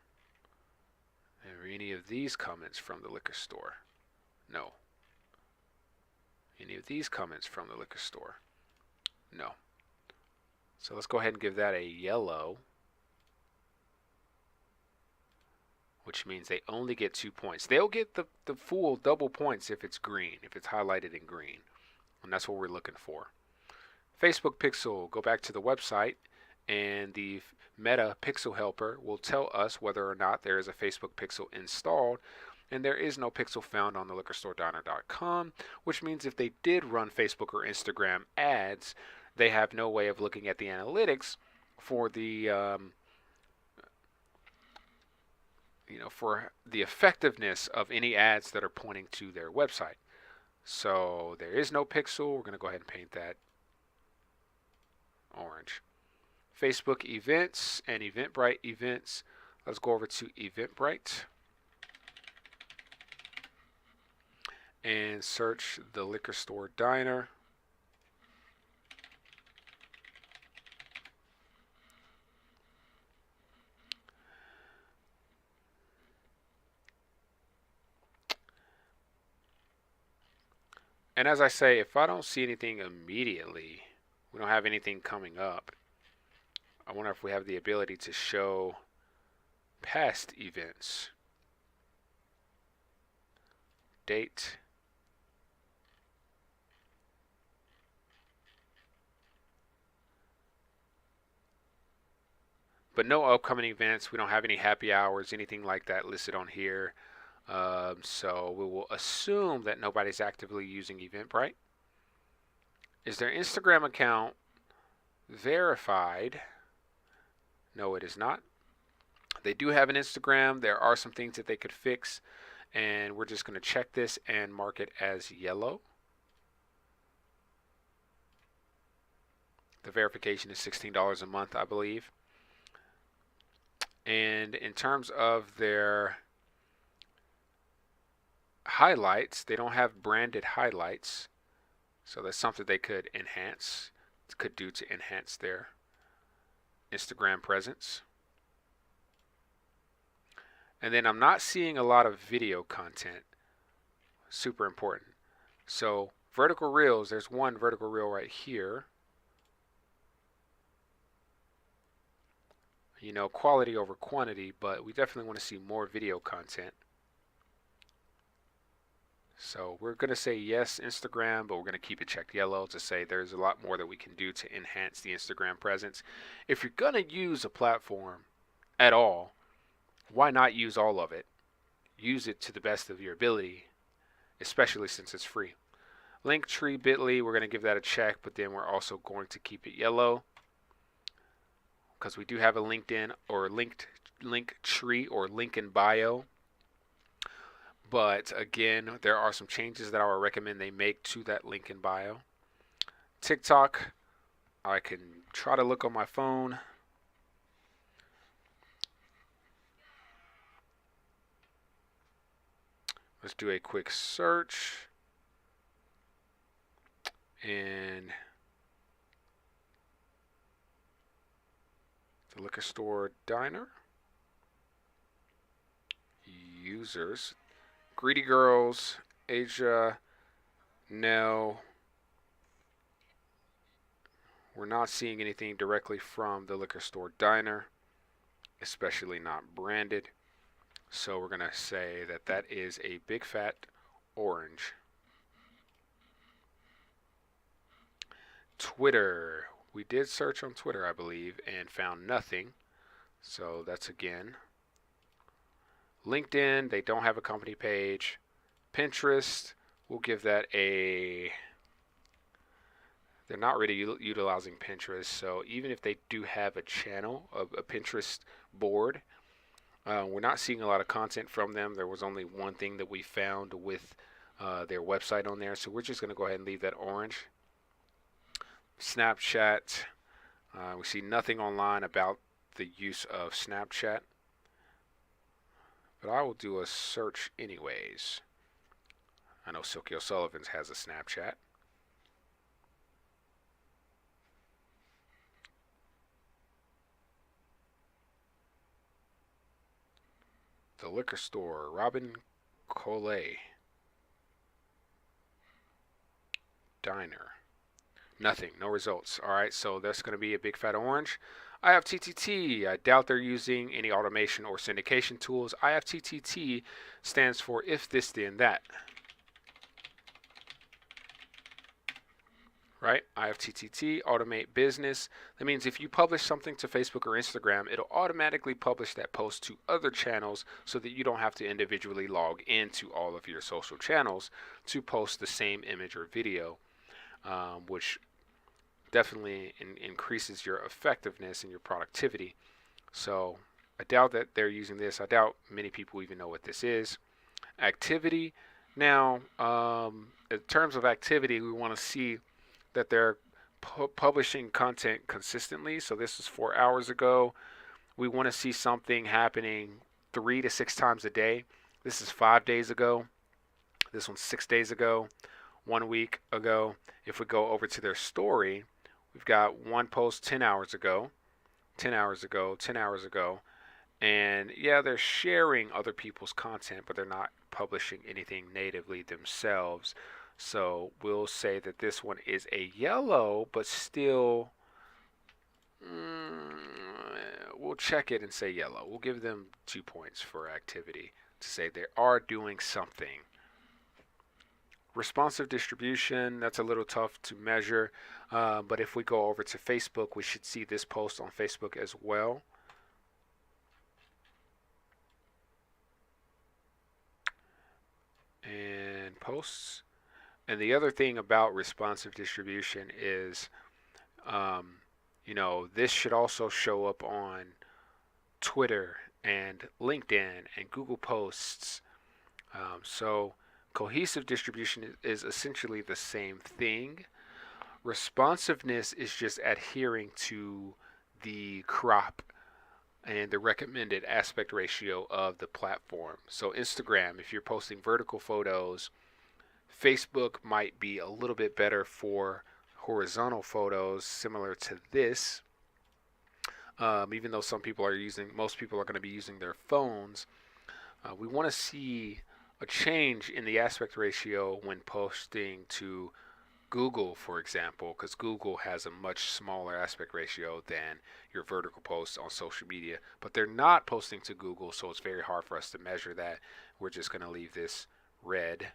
Are any of these comments from the liquor store? No. Any of these comments from the liquor store? No. So let's go ahead and give that a yellow, which means they only get 2 points. They'll get the full double points if it's green, if it's highlighted in green. And that's what we're looking for. Facebook Pixel, go back to the website, and the Meta Pixel Helper will tell us whether or not there is a Facebook Pixel installed, and there is no pixel found on the liquorstorediner.com, which means if they did run Facebook or Instagram ads, they have no way of looking at the analytics for the for the effectiveness of any ads that are pointing to their website. So there is no pixel. We're going to go ahead and paint that orange. Facebook events and Eventbrite events. Let's go over to Eventbrite and search the liquor store diner. And as I say, if I don't see anything immediately, we don't have anything coming up, I wonder if we have the ability to show past events. Date. But no upcoming events. We don't have any happy hours, anything like that listed on here. So we will assume that nobody's actively using Eventbrite. Is their Instagram account verified? No, it is not. They do have an Instagram. There are some things that they could fix, and we're just going to check this and mark it as yellow. The verification is $16 a month, I believe. And in terms of their highlights, they don't have branded highlights, so that's something they could enhance, could do to enhance their Instagram presence. And then I'm not seeing a lot of video content. Super important. So vertical reels, there's one vertical reel right here. You know, quality over quantity, but we definitely want to see more video content. So we're going to say yes, Instagram, but we're going to keep it checked yellow to say there's a lot more that we can do to enhance the Instagram presence. If you're going to use a platform at all, why not use all of it? Use it to the best of your ability, especially since it's free. Linktree, Bitly, we're going to give that a check, but then we're also going to keep it yellow because we do have a LinkedIn or Linktree or link in bio. But again, there are some changes that I would recommend they make to that link in bio. TikTok, I can try to look on my phone. Let's do a quick search. And the liquor store diner. Users. Greedy Girls, Asia, no. We're not seeing anything directly from the liquor store diner, especially not branded. So we're going to say that that is a big fat orange. Twitter. We did search on Twitter, I believe, and found nothing. So that's again. LinkedIn, they don't have a company page. Pinterest, we'll give that a... They're not really utilizing Pinterest, so even if they do have a channel, a Pinterest board, we're not seeing a lot of content from them. There was only one thing that we found with their website on there, so we're just going to go ahead and leave that orange. Snapchat, we see nothing online about the use of Snapchat, but I will do a search anyways. I know Silky O'Sullivan's has a Snapchat. the liquor store, Robin Collet Diner. Nothing, no results. All right, so that's going to be a big fat orange. IFTTT, I doubt they're using any automation or syndication tools. IFTTT stands for if this then that. Right? IFTTT, automate business. That means if you publish something to Facebook or Instagram, it'll automatically publish that post to other channels so that you don't have to individually log into all of your social channels to post the same image or video, which definitely increases your effectiveness and your productivity. So I doubt that they're using this. I doubt many people even know what this is. Activity. Now, in terms of activity, we want to see that they're publishing content consistently. So this is 4 hours ago. We want to see something happening 3 to 6 times a day. This is 5 days ago. This one's 6 days ago. 1 week ago. If we go over to their story, we've got one post 10 hours ago, 10 hours ago, 10 hours ago. And yeah, they're sharing other people's content, but they're not publishing anything natively themselves. So we'll say that this one is a yellow, but still, we'll check it and say yellow. We'll give them 2 points for activity to say they are doing something. Responsive distribution, that's a little tough to measure, but if we go over to Facebook, we should see this post on Facebook as well. And posts. And the other thing about responsive distribution is, this should also show up on Twitter and LinkedIn and Google Posts. So cohesive distribution is essentially the same thing. Responsiveness is just adhering to the crop and the recommended aspect ratio of the platform. So Instagram, if you're posting vertical photos, Facebook might be a little bit better for horizontal photos, similar to this. Even though most people are going to be using their phones, we want to see a change in the aspect ratio when posting to Google, for example, because Google has a much smaller aspect ratio than your vertical posts on social media. But they're not posting to Google, so it's very hard for us to measure that. We're just going to leave this red.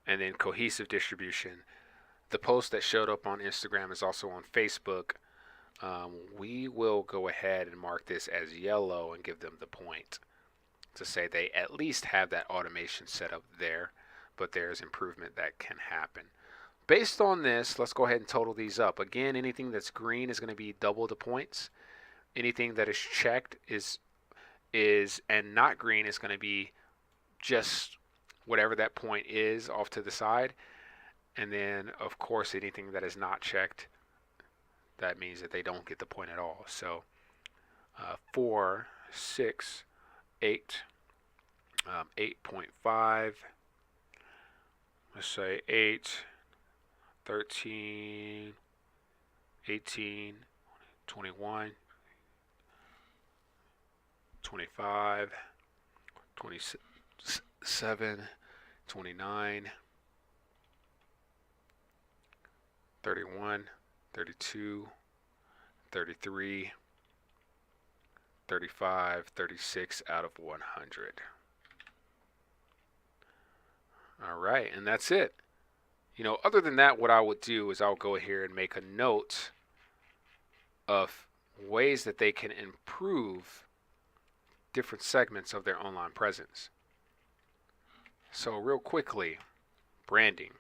And then cohesive distribution. The post that showed up on Instagram is also on Facebook. We will go ahead and mark this as yellow and give them the point to say they at least have that automation set up there, but there's improvement that can happen. Based on this, let's go ahead and total these up. Again, anything that's green is going to be double the points. Anything that is checked is and not green is going to be just whatever that point is off to the side. And then, of course, anything that is not checked, that means that they don't get the point at all. So 4, 6, 8, 8.5, let's say 8, 13, 18, 21, 25, 27, 29, 31, 32, 33, 35, 36 out of 100. All right, and that's it. Other than that, what I would do is I'll go here and make a note of ways that they can improve different segments of their online presence. So real quickly, branding.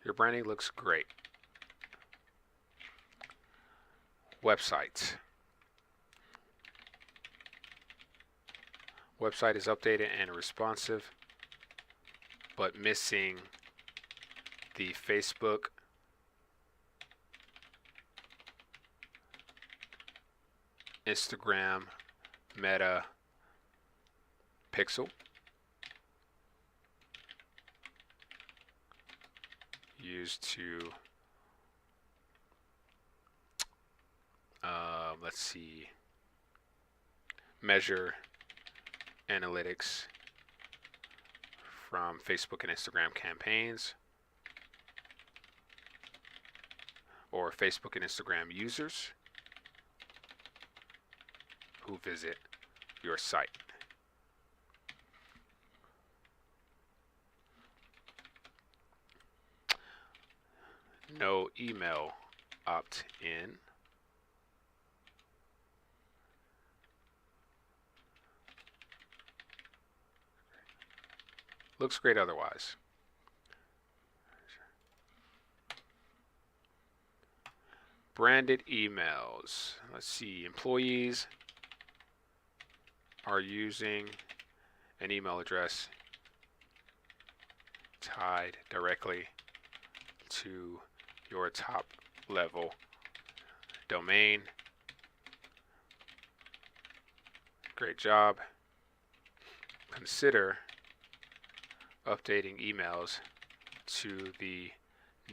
Your branding looks great. Website. Website is updated and responsive, but missing the Facebook, Instagram, Meta, Pixel. used to, let's see, measure analytics from Facebook and Instagram campaigns, or Facebook and Instagram users who visit your site. No email opt-in. Looks great otherwise. Branded emails. Let's see, employees are using an email address tied directly to your top level domain. Great job. Consider updating emails to the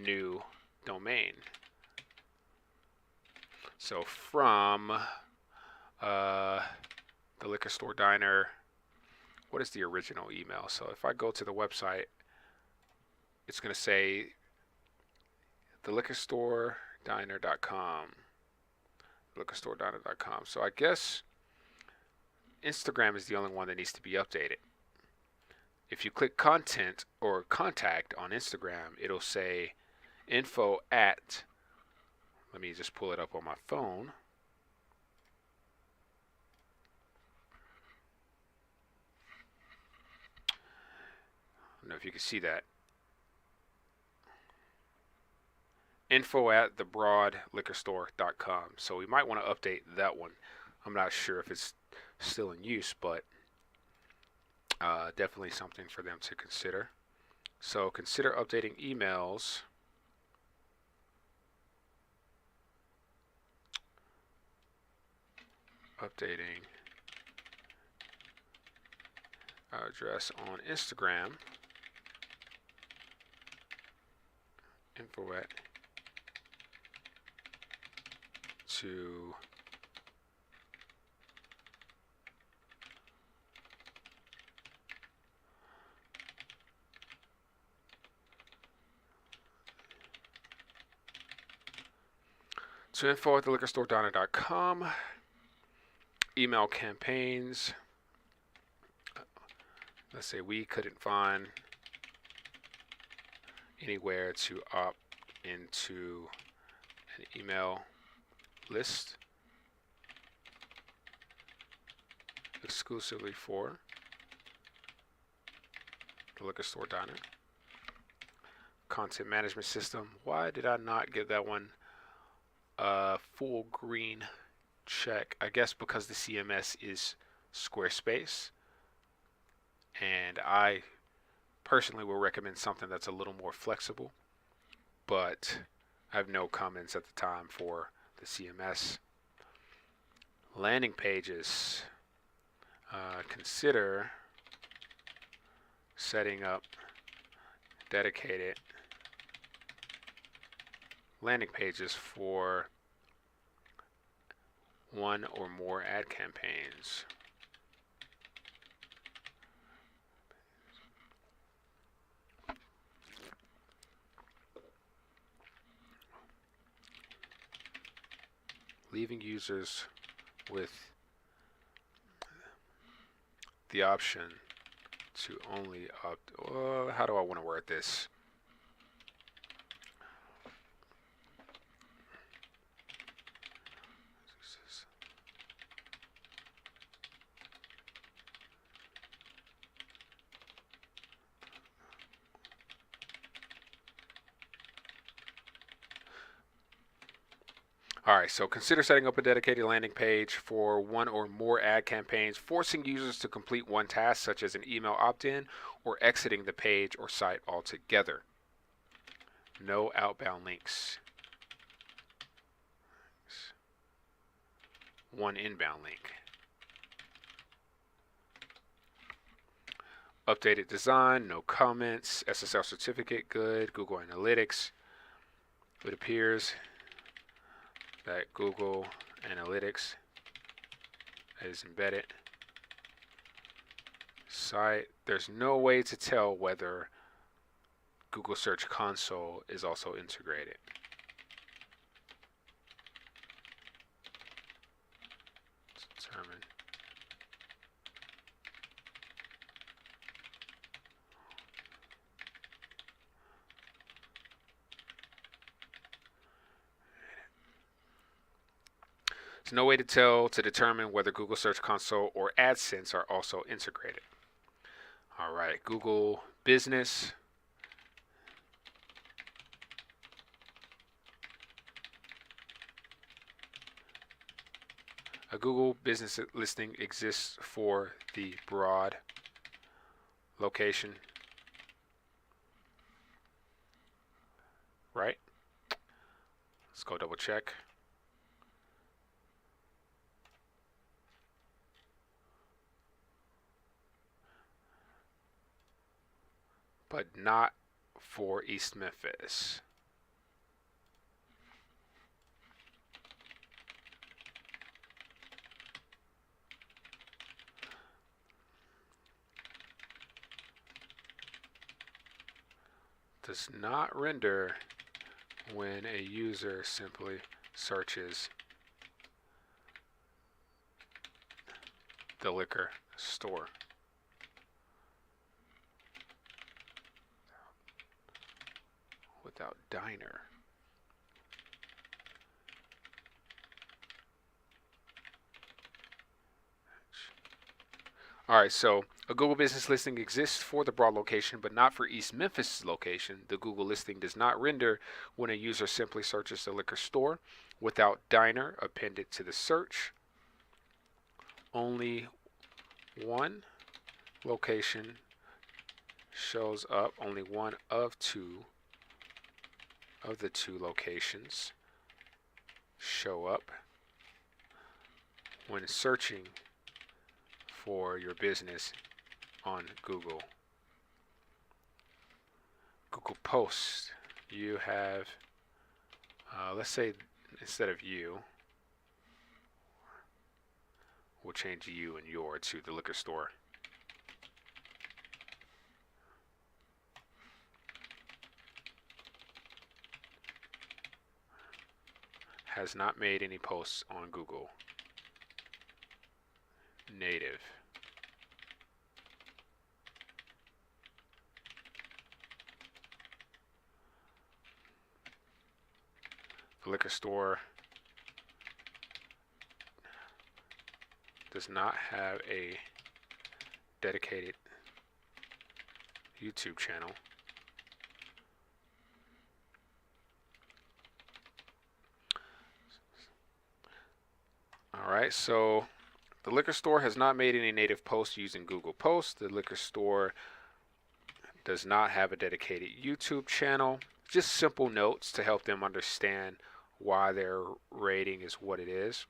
new domain. So from the liquor store diner, what is the original email? So if I go to the website, it's going to say theliquorstorediner.com. Liquorstorediner.com. So I guess Instagram is the only one that needs to be updated. If you click content or contact on Instagram, it'll say info at, let me just pull it up on my phone. I don't know if you can see that. Info at thebroadliquorstore.com. So we might want to update that one. I'm not sure if it's still in use, but definitely something for them to consider. So consider updating emails updating address on Instagram, info at to info at theliquorstorediner.com. Email campaigns. Let's say we couldn't find anywhere to opt into an email list exclusively for the liquor store diner. Content management system. Why did I not get that one full green check? I guess because the CMS is Squarespace, and I personally will recommend something that's a little more flexible, but I have no comments at the time for the CMS. Landing pages. Consider setting up dedicated landing pages for one or more ad campaigns. Leaving users with the option to only opt. How do I want to word this? Alright, so consider setting up a dedicated landing page for one or more ad campaigns, forcing users to complete one task, such as an email opt-in, or exiting the page or site altogether. No outbound links. One inbound link. Updated design, no comments. SSL certificate, good. Google Analytics. It appears that Google Analytics is embedded. Site, there's no way to tell whether Google Search Console is also integrated. Let's determine. There's no way to determine whether Google Search Console or AdSense are also integrated. All right, Google Business. A Google Business listing exists for the broad location, right? Let's go double check. But not for East Memphis. Does not render when a user simply searches the liquor store. Without diner. All right, so a Google Business listing exists for the broad location, but not for East Memphis location. The Google listing does not render when a user simply searches the liquor store without diner appended to the search. Only one location shows up, only one of the two locations show up when searching for your business on Google. Google Posts, you have, let's say instead of you, we'll change you and your to the liquor store. Has not made any posts on Google. Native. The liquor store does not have a dedicated YouTube channel. All right, so the liquor store has not made any native posts using Google Posts. The liquor store does not have a dedicated YouTube channel. Just simple notes to help them understand why their rating is what it is.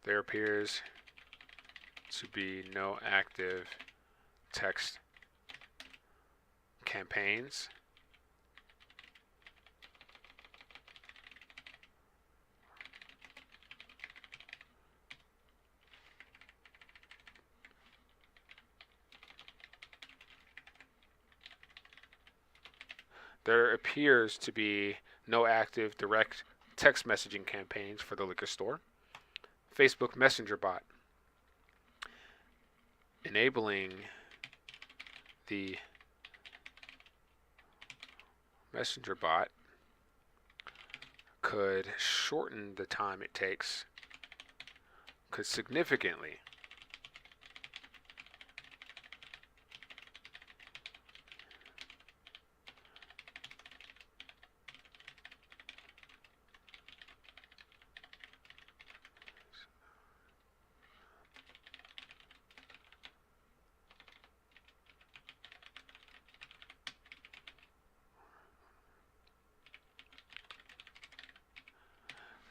There appears to be no active text campaigns. There appears to be no active direct text messaging campaigns for the liquor store. Facebook Messenger bot. Enabling the Messenger bot could shorten the time it takes, could significantly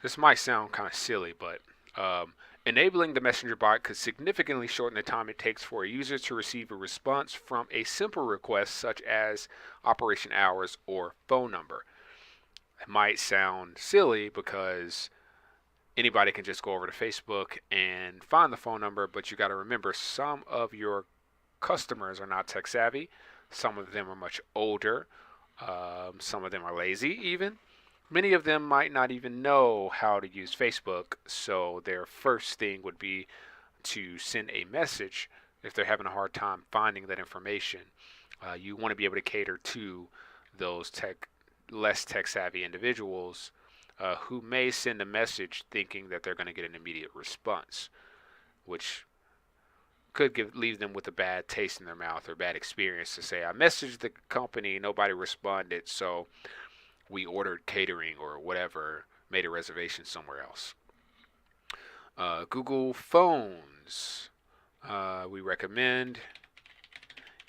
This might sound kind of silly, but enabling the messenger bot could significantly shorten the time it takes for a user to receive a response from a simple request such as operation hours or phone number. It might sound silly because anybody can just go over to Facebook and find the phone number, but you got to remember some of your customers are not tech savvy. Some of them are much older. Some of them are lazy, even. Many of them might not even know how to use Facebook, so their first thing would be to send a message if they're having a hard time finding that information. You want to be able to cater to those less tech savvy individuals who may send a message thinking that they're going to get an immediate response, which could leave them with a bad taste in their mouth or bad experience to say, I messaged the company, nobody responded, so we ordered catering or whatever, made a reservation somewhere else. Google Phones. We recommend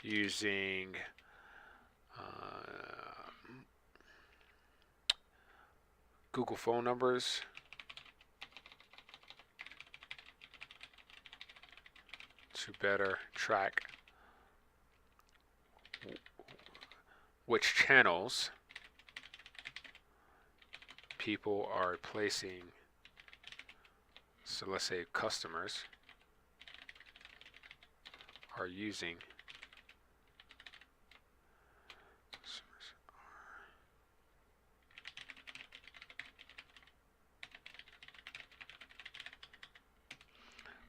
using Google phone numbers to better track which channels people are placing. So let's say customers are using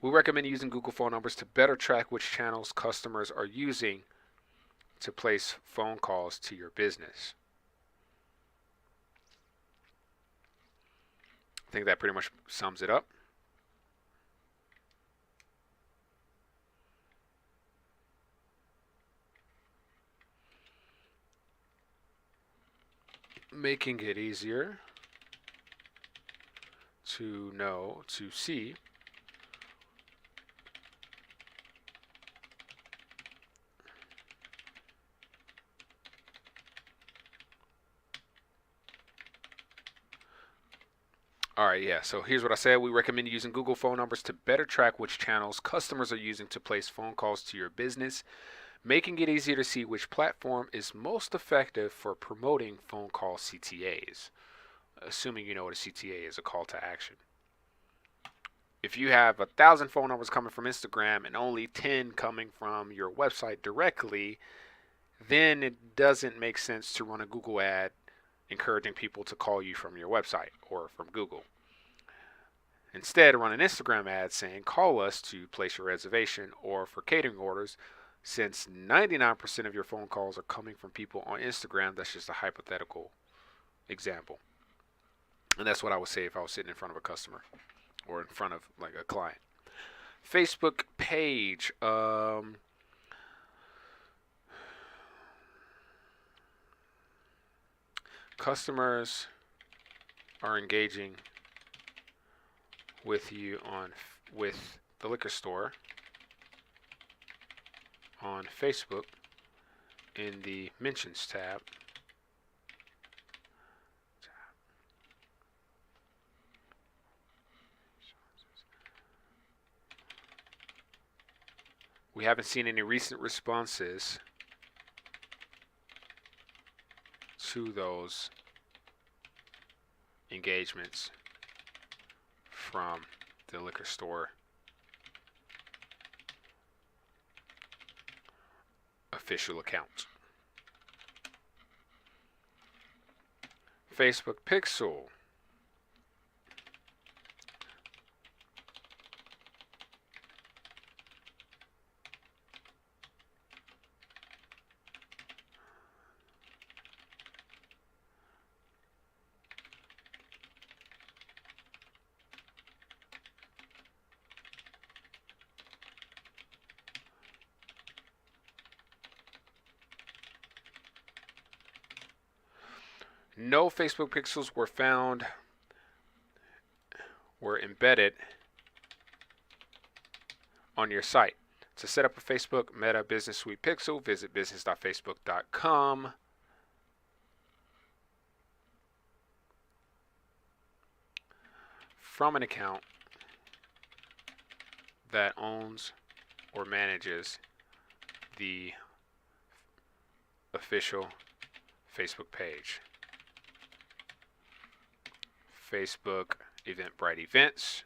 We recommend using Google phone numbers to better track which channels customers are using to place phone calls to your business. I think that pretty much sums it up. Making it easier to see All right, yeah, so here's what I said. We recommend using Google phone numbers to better track which channels customers are using to place phone calls to your business, making it easier to see which platform is most effective for promoting phone call CTAs, assuming you know what a CTA is, a call to action. If you have 1,000 phone numbers coming from Instagram and only 10 coming from your website directly, then it doesn't make sense to run a Google ad encouraging people to call you from your website or from Google. Instead, run an Instagram ad saying, call us to place your reservation or for catering orders. Since 99% of your phone calls are coming from people on Instagram, that's just a hypothetical example. And that's what I would say if I was sitting in front of a customer or in front of like a client. Facebook page. Customers are engaging with you with the liquor store on Facebook in the Mentions tab. We haven't seen any recent responses to those engagements from the liquor store official account. Facebook Pixel. No Facebook pixels were embedded on your site. To set up a Facebook Meta Business Suite pixel, visit business.facebook.com. from an account that owns or manages the official Facebook page. Facebook Eventbrite events.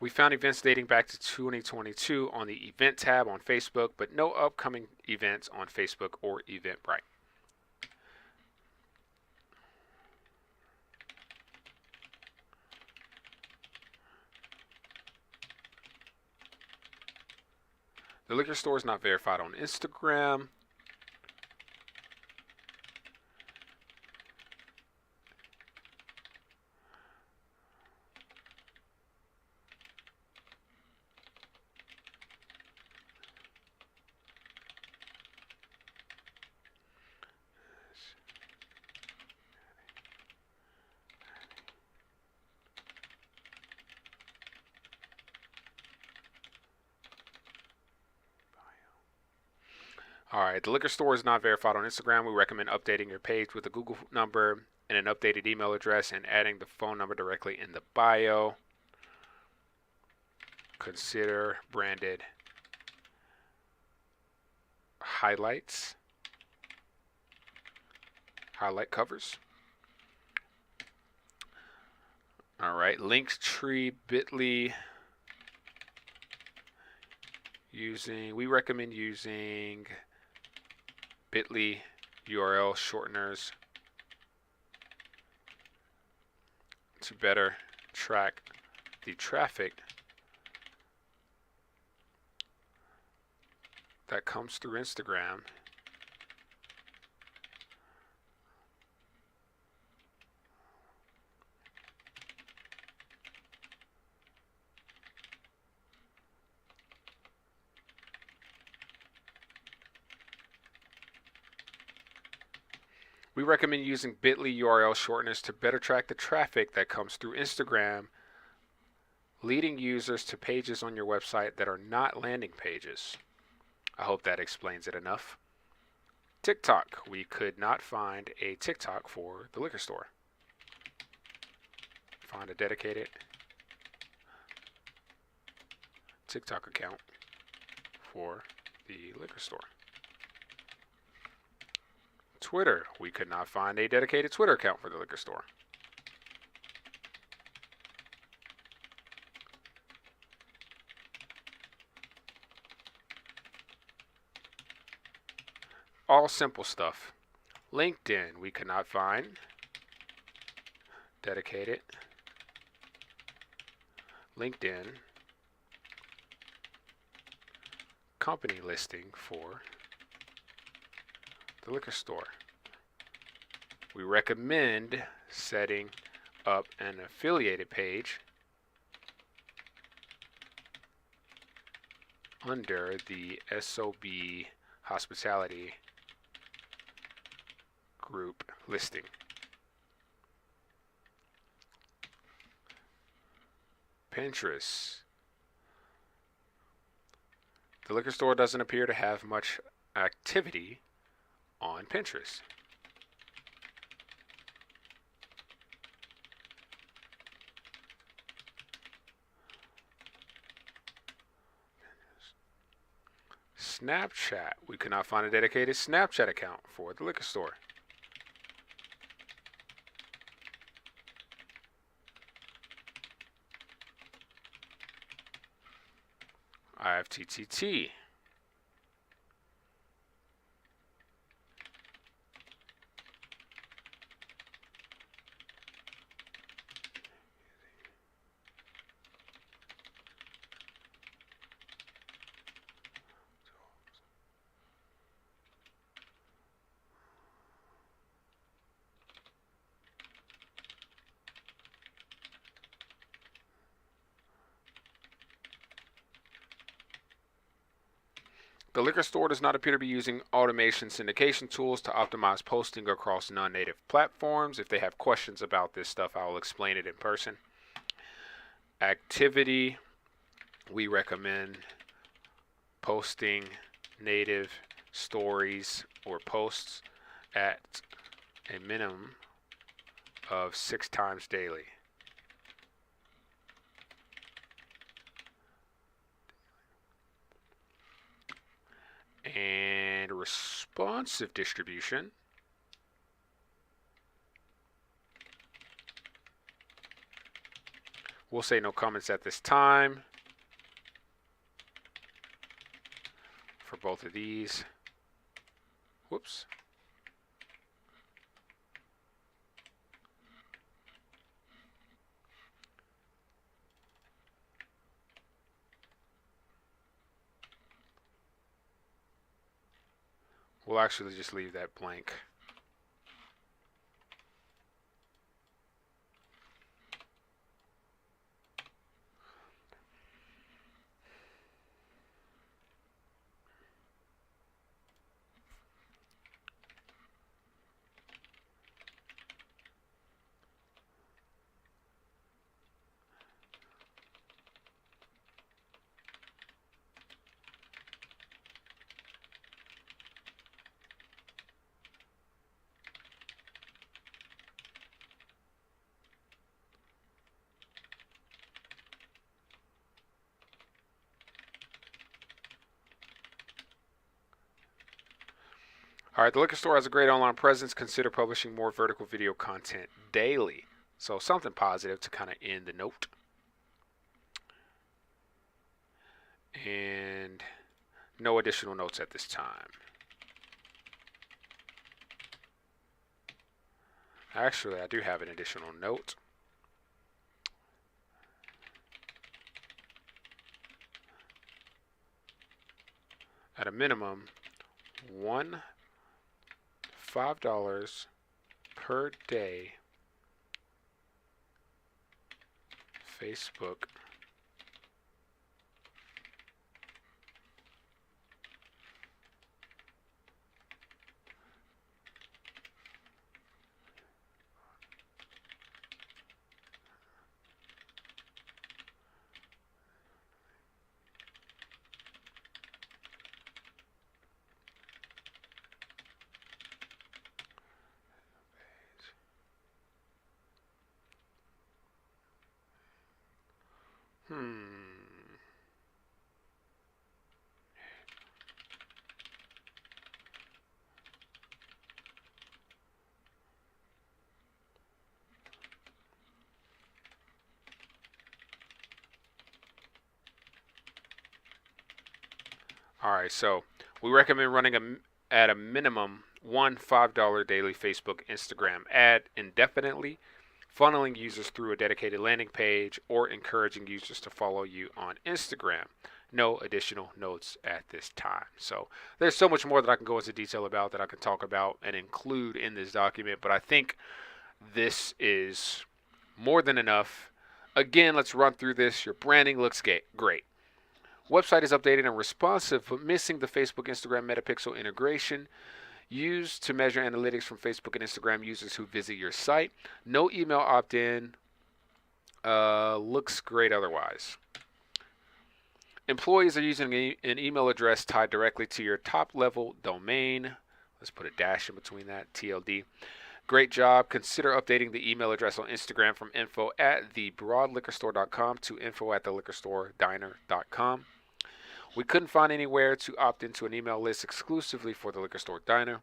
We found events dating back to 2022 on the Event tab on Facebook, but no upcoming events on Facebook or Eventbrite. The liquor store is not verified on Instagram. All right, the liquor store is not verified on Instagram. We recommend updating your page with a Google number and an updated email address and adding the phone number directly in the bio. Consider branded highlight covers. All right, Linktree, Bitly. We recommend using Bitly URL shorteners to better track the traffic that comes through Instagram. We recommend using Bitly URL shorteners to better track the traffic that comes through Instagram, leading users to pages on your website that are not landing pages. I hope that explains it enough. TikTok. We could not find a TikTok for the liquor store. Find a dedicated TikTok account for the liquor store. Twitter. We could not find a dedicated Twitter account for the liquor store. All simple stuff. LinkedIn. We could not find dedicated LinkedIn company listing for the liquor store. We recommend setting up an affiliated page under the SOB Hospitality Group listing. Pinterest. The liquor store doesn't appear to have much activity on Pinterest. Snapchat. We could not find a dedicated Snapchat account for the liquor store. IFTTT. The liquor store does not appear to be using automation syndication tools to optimize posting across non-native platforms. If they have questions about this stuff, I will explain it in person. Activity, we recommend posting native stories or posts at a minimum of 6 times daily. And responsive distribution, we'll say no comments at this time for both of these. Whoops. We'll actually just leave that blank. All right, the liquor store has a great online presence. Consider publishing more vertical video content daily. So something positive to kind of end the note. And no additional notes at this time. Actually, I do have an additional note. At a minimum, $5 per day Facebook All right, so we recommend running at a minimum one $5 daily Facebook Instagram ad indefinitely, funneling users through a dedicated landing page, or encouraging users to follow you on Instagram. No additional notes at this time. So there's so much more that I can go into detail about, that I can talk about and include in this document, but I think this is more than enough. Again, let's run through this. Your branding looks great. Website is updated and responsive, but missing the Facebook Instagram Metapixel integration. Used to measure analytics from Facebook and Instagram users who visit your site. No email opt-in. Looks great otherwise. Employees are using an email address tied directly to your top-level domain. Let's put a dash in between that, TLD. Great job. Consider updating the email address on Instagram from info@thebroadliquorstore.com to info@theliquorstorediner.com. We couldn't find anywhere to opt into an email list exclusively for the Liquor Store Diner.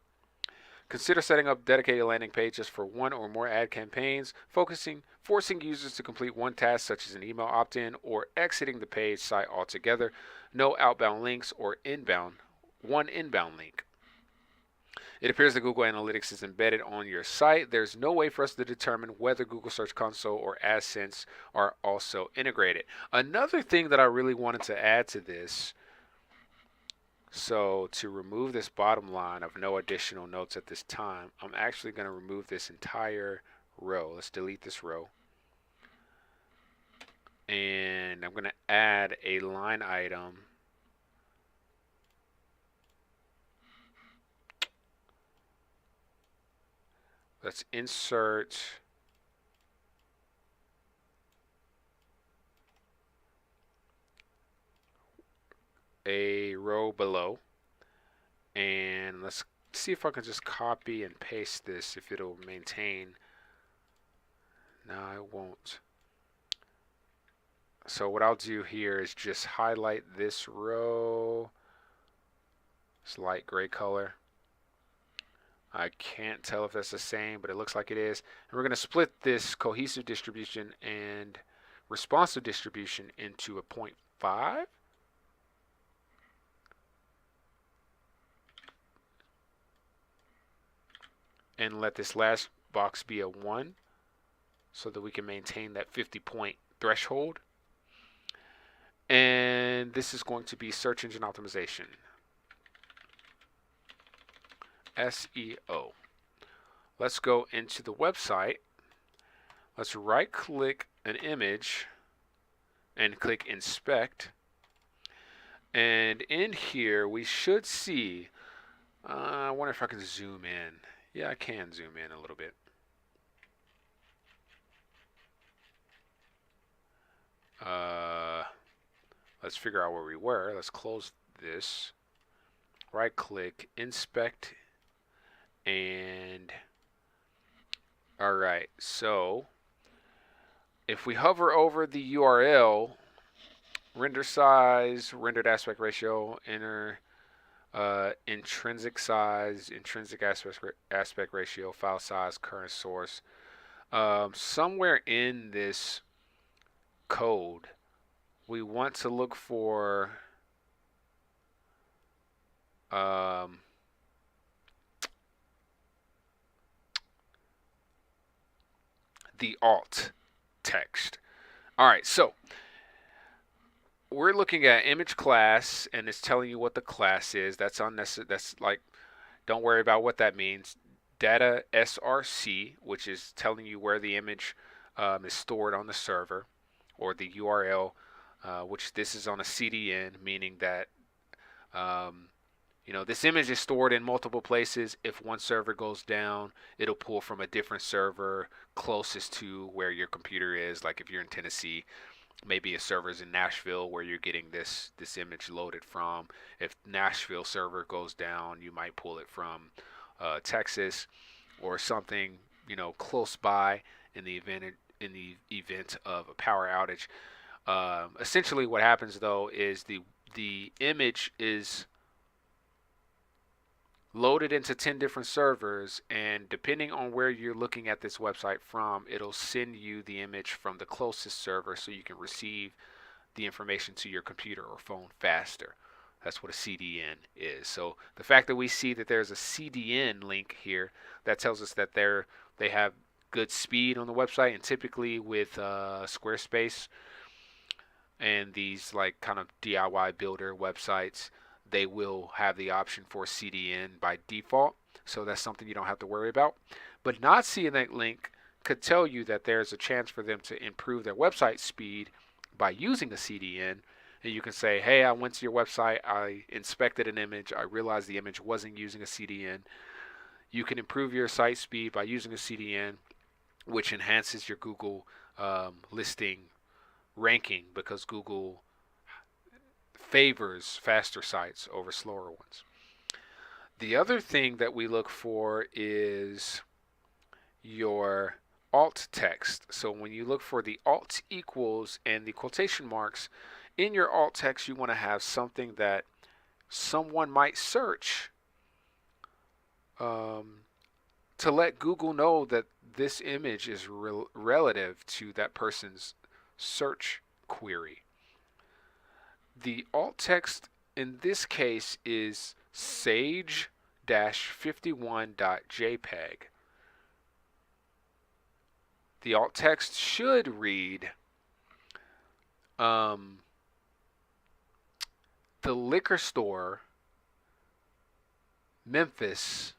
Consider setting up dedicated landing pages for one or more ad campaigns, forcing users to complete one task such as an email opt-in or exiting the page site altogether. No outbound links or one inbound link. It appears that Google Analytics is embedded on your site. There's no way for us to determine whether Google Search Console or AdSense are also integrated. Another thing that I really wanted to add to this, so to remove this bottom line of no additional notes at this time, I'm actually going to remove this entire row. Let's delete this row. And I'm going to add a line item Let's insert a row below, and let's see if I can just copy and paste this, if it'll maintain. No, I won't. So what I'll do here is just highlight this row. It's light gray color. I can't tell if that's the same, but it looks like it is. And we're going to split this cohesive distribution and responsive distribution into a 0.5. And let this last box be a 1 so that we can maintain that 50-point threshold. And this is going to be search engine optimization. SEO. Let's go into the website. Let's right click an image and click inspect. And in here we should see, I wonder if I can zoom in. Yeah, I can zoom in a little bit. Let's figure out where we were. Let's close this. Right click, inspect, and all right, so if we hover over the URL, render size, rendered aspect ratio, enter intrinsic size, intrinsic aspect ratio, file size, current source. Somewhere in this code, we want to look for the alt text. All right, so we're looking at image class, and it's telling you what the class is. That's unnecessary. That's like, don't worry about what that means. Data src, which is telling you where the image is stored on the server, or the URL, which this is on a CDN, meaning that this image is stored in multiple places. If one server goes down, it'll pull from a different server closest to where your computer is. Like if you're in Tennessee, maybe a server's in Nashville where you're getting this image loaded from. If Nashville server goes down, you might pull it from Texas or something, close by in the event of a power outage. Essentially, what happens though is the image is loaded into 10 different servers, and depending on where you're looking at this website from, it'll send you the image from the closest server so you can receive the information to your computer or phone faster. That's what a CDN is. So the fact that we see that there's a CDN link here, that tells us that they have good speed on the website. And typically with Squarespace and these like kind of DIY builder websites, they will have the option for CDN by default. So that's something you don't have to worry about. But not seeing that link could tell you that there's a chance for them to improve their website speed by using a CDN. And you can say, hey, I went to your website, I inspected an image, I realized the image wasn't using a CDN. You can improve your site speed by using a CDN, which enhances your Google listing ranking, because Google favors faster sites over slower ones. The other thing that we look for is your alt text. So when you look for the alt equals and the quotation marks, in your alt text you want to have something that someone might search to let Google know that this image is relative to that person's search query. The alt text in this case is sage-51.jpg. The alt text should read the liquor store Memphis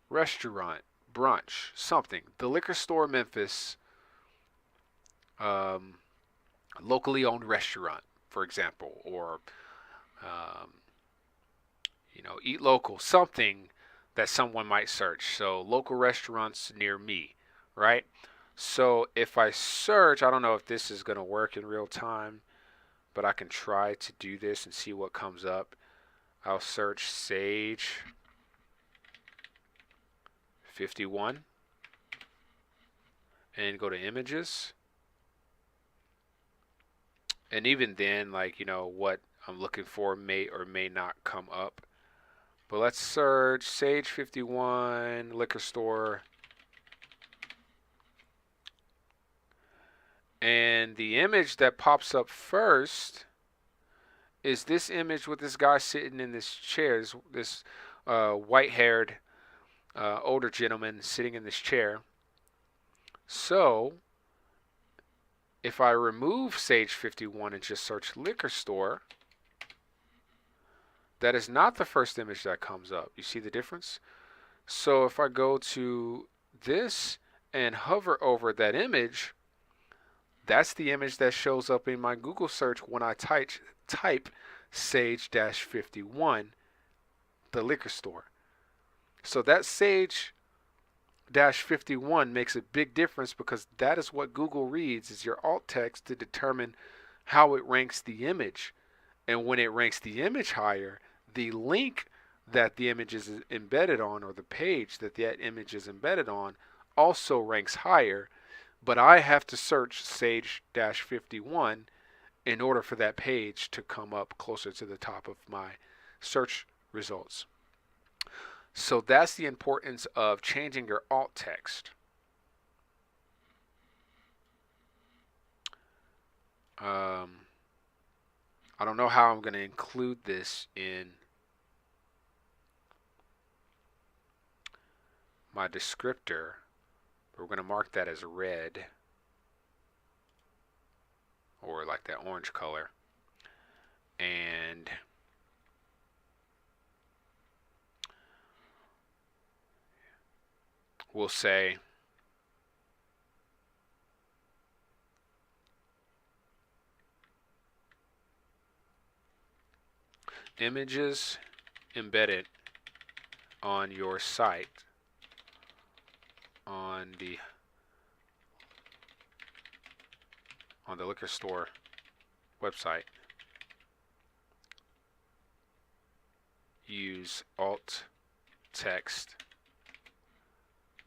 restaurant brunch something. The liquor store Memphis locally owned restaurant, for example, or eat local, something that someone might search. So local restaurants near me, right? So if I search, I don't know if this is going to work in real time, but I can try to do this and see what comes up. I'll search Sage 51 and go to images. And even then, like, what I'm looking for may or may not come up. But let's search Sage 51 liquor store. And the image that pops up first is this image with this guy sitting in this chair, this white-haired older gentleman sitting in this chair. So if I remove Sage 51 and just search liquor store, that is not the first image that comes up. You see the difference? So if I go to this and hover over that image, that's the image that shows up in my Google search when I type Sage-51, the liquor store. So that Sage-51 makes a big difference because that is what Google reads as your alt text to determine how it ranks the image. And when it ranks the image higher, the link that the image is embedded on, or the page that image is embedded on, also ranks higher. But I have to search Sage-51 in order for that page to come up closer to the top of my search results. So that's the importance of changing your alt text. I don't know how I'm going to include this in my descriptor, but we're going to mark that as red, or like that orange color. And we'll say images embedded on your site on the liquor store website use alt text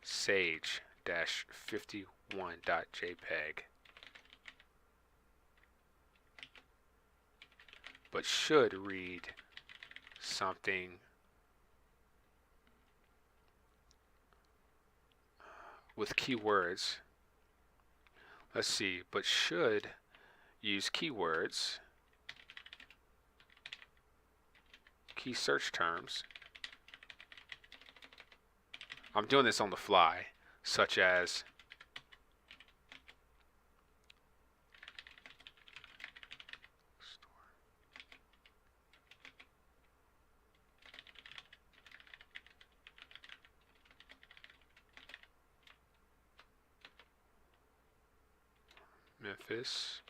sage-51.jpg, but should read something with keywords. Let's see, but should use keywords, key search terms. I'm doing this on the fly, such as Memphis,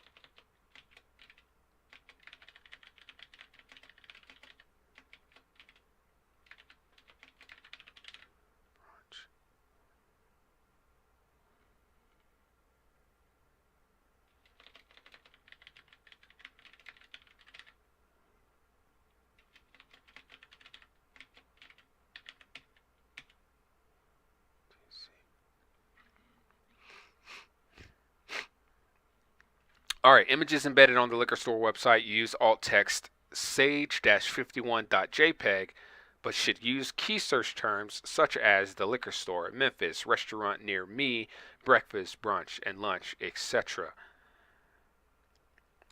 all right, images embedded on the liquor store website use alt text sage-51.jpg, but should use key search terms such as the liquor store, Memphis, restaurant near me, breakfast, brunch, and lunch, etc.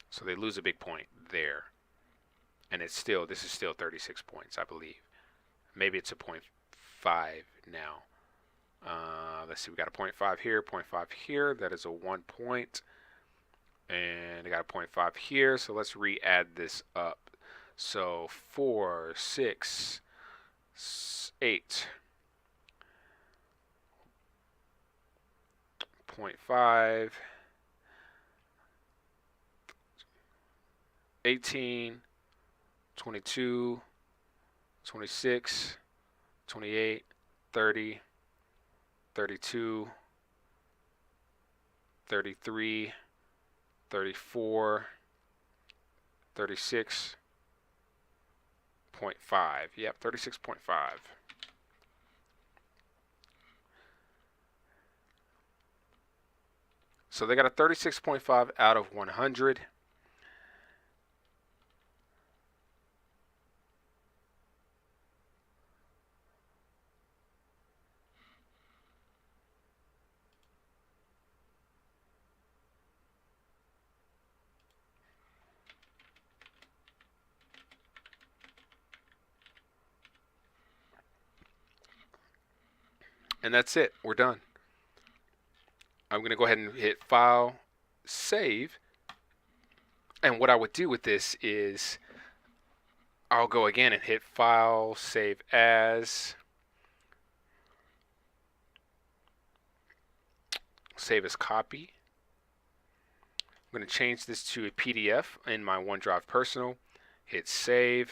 So they lose a big point there. And this is still 36 points, I believe. Maybe it's a 0.5 now. Let's see, we got a 0.5 here, 0.5 here. That is a 1 point. And I got a 0.5 here, so let's re-add this up. So 4, 6, 8, 0.5, 18, 22, 26, 28, 30, 32, 33, 34, 36.5. Yep, 36.5. So they got a 36.5 out of 100. And that's it. We're done. I'm going to go ahead and hit File, Save. And what I would do with this is I'll go again and hit File, Save As, save as copy. I'm going to change this to a PDF in my OneDrive Personal. Hit Save.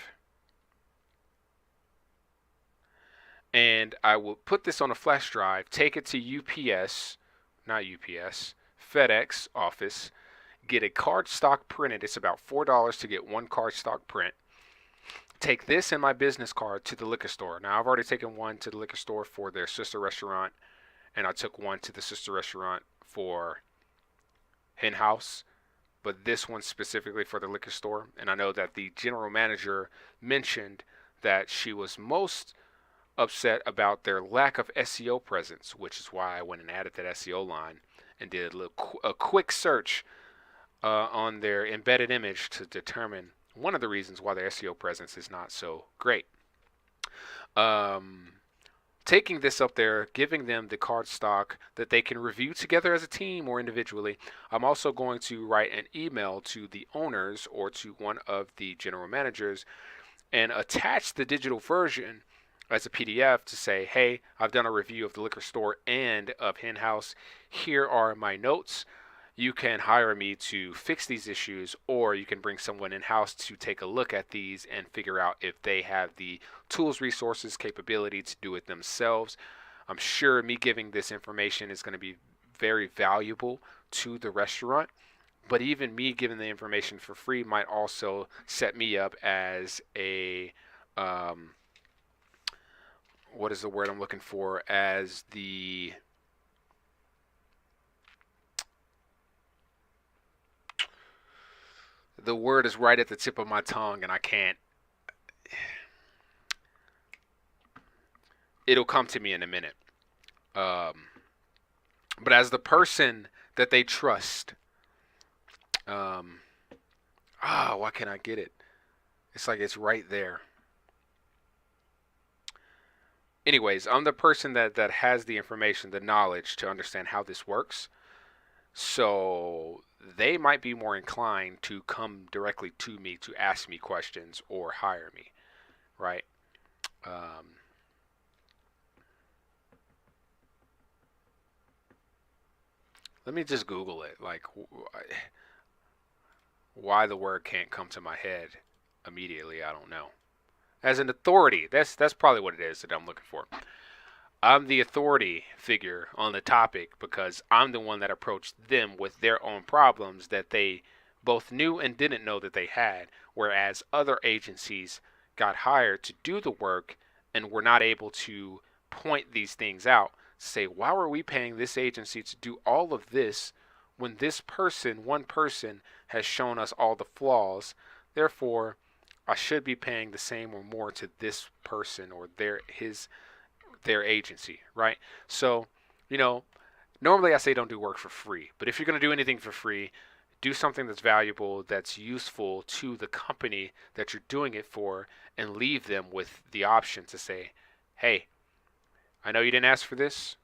And I will put this on a flash drive, take it to UPS, not UPS, FedEx office, get a cardstock printed. It's about $4 to get one cardstock print. Take this and my business card to the liquor store. Now, I've already taken one to the liquor store for their sister restaurant, and I took one to the sister restaurant for Hen House, but this one specifically for the liquor store. And I know that the general manager mentioned that she was most upset about their lack of SEO presence, which is why I went and added that SEO line and did a quick search on their embedded image to determine one of the reasons why their SEO presence is not so great. Taking this up there, giving them the card stock that they can review together as a team or individually. I'm also going to write an email to the owners or to one of the general managers and attach the digital version as a PDF to say, hey, I've done a review of the liquor store and of Hen House. Here are my notes. You can hire me to fix these issues, or you can bring someone in-house to take a look at these and figure out if they have the tools, resources, capability to do it themselves. I'm sure me giving this information is going to be very valuable to the restaurant, but even me giving the information for free might also set me up as a what is the word I'm looking for? As the word is right at the tip of my tongue and I can't. It'll come to me in a minute. But as the person that they trust, why can't I get it? It's like it's right there. Anyways, I'm the person that has the information, the knowledge to understand how this works. So they might be more inclined to come directly to me to ask me questions or hire me, right? Let me just Google it. Like, why the word can't come to my head immediately, I don't know. As an authority, that's probably what it is that I'm looking for. I'm the authority figure on the topic because I'm the one that approached them with their own problems that they both knew and didn't know that they had, whereas other agencies got hired to do the work and were not able to point these things out. Say, why were we paying this agency to do all of this when this person, one person, has shown us all the flaws? Therefore, I should be paying the same or more to this person or their agency, right? So, you know, normally I say don't do work for free, but if you're going to do anything for free, do something that's valuable, that's useful to the company that you're doing it for, and leave them with the option to say, hey, I know you didn't ask for this.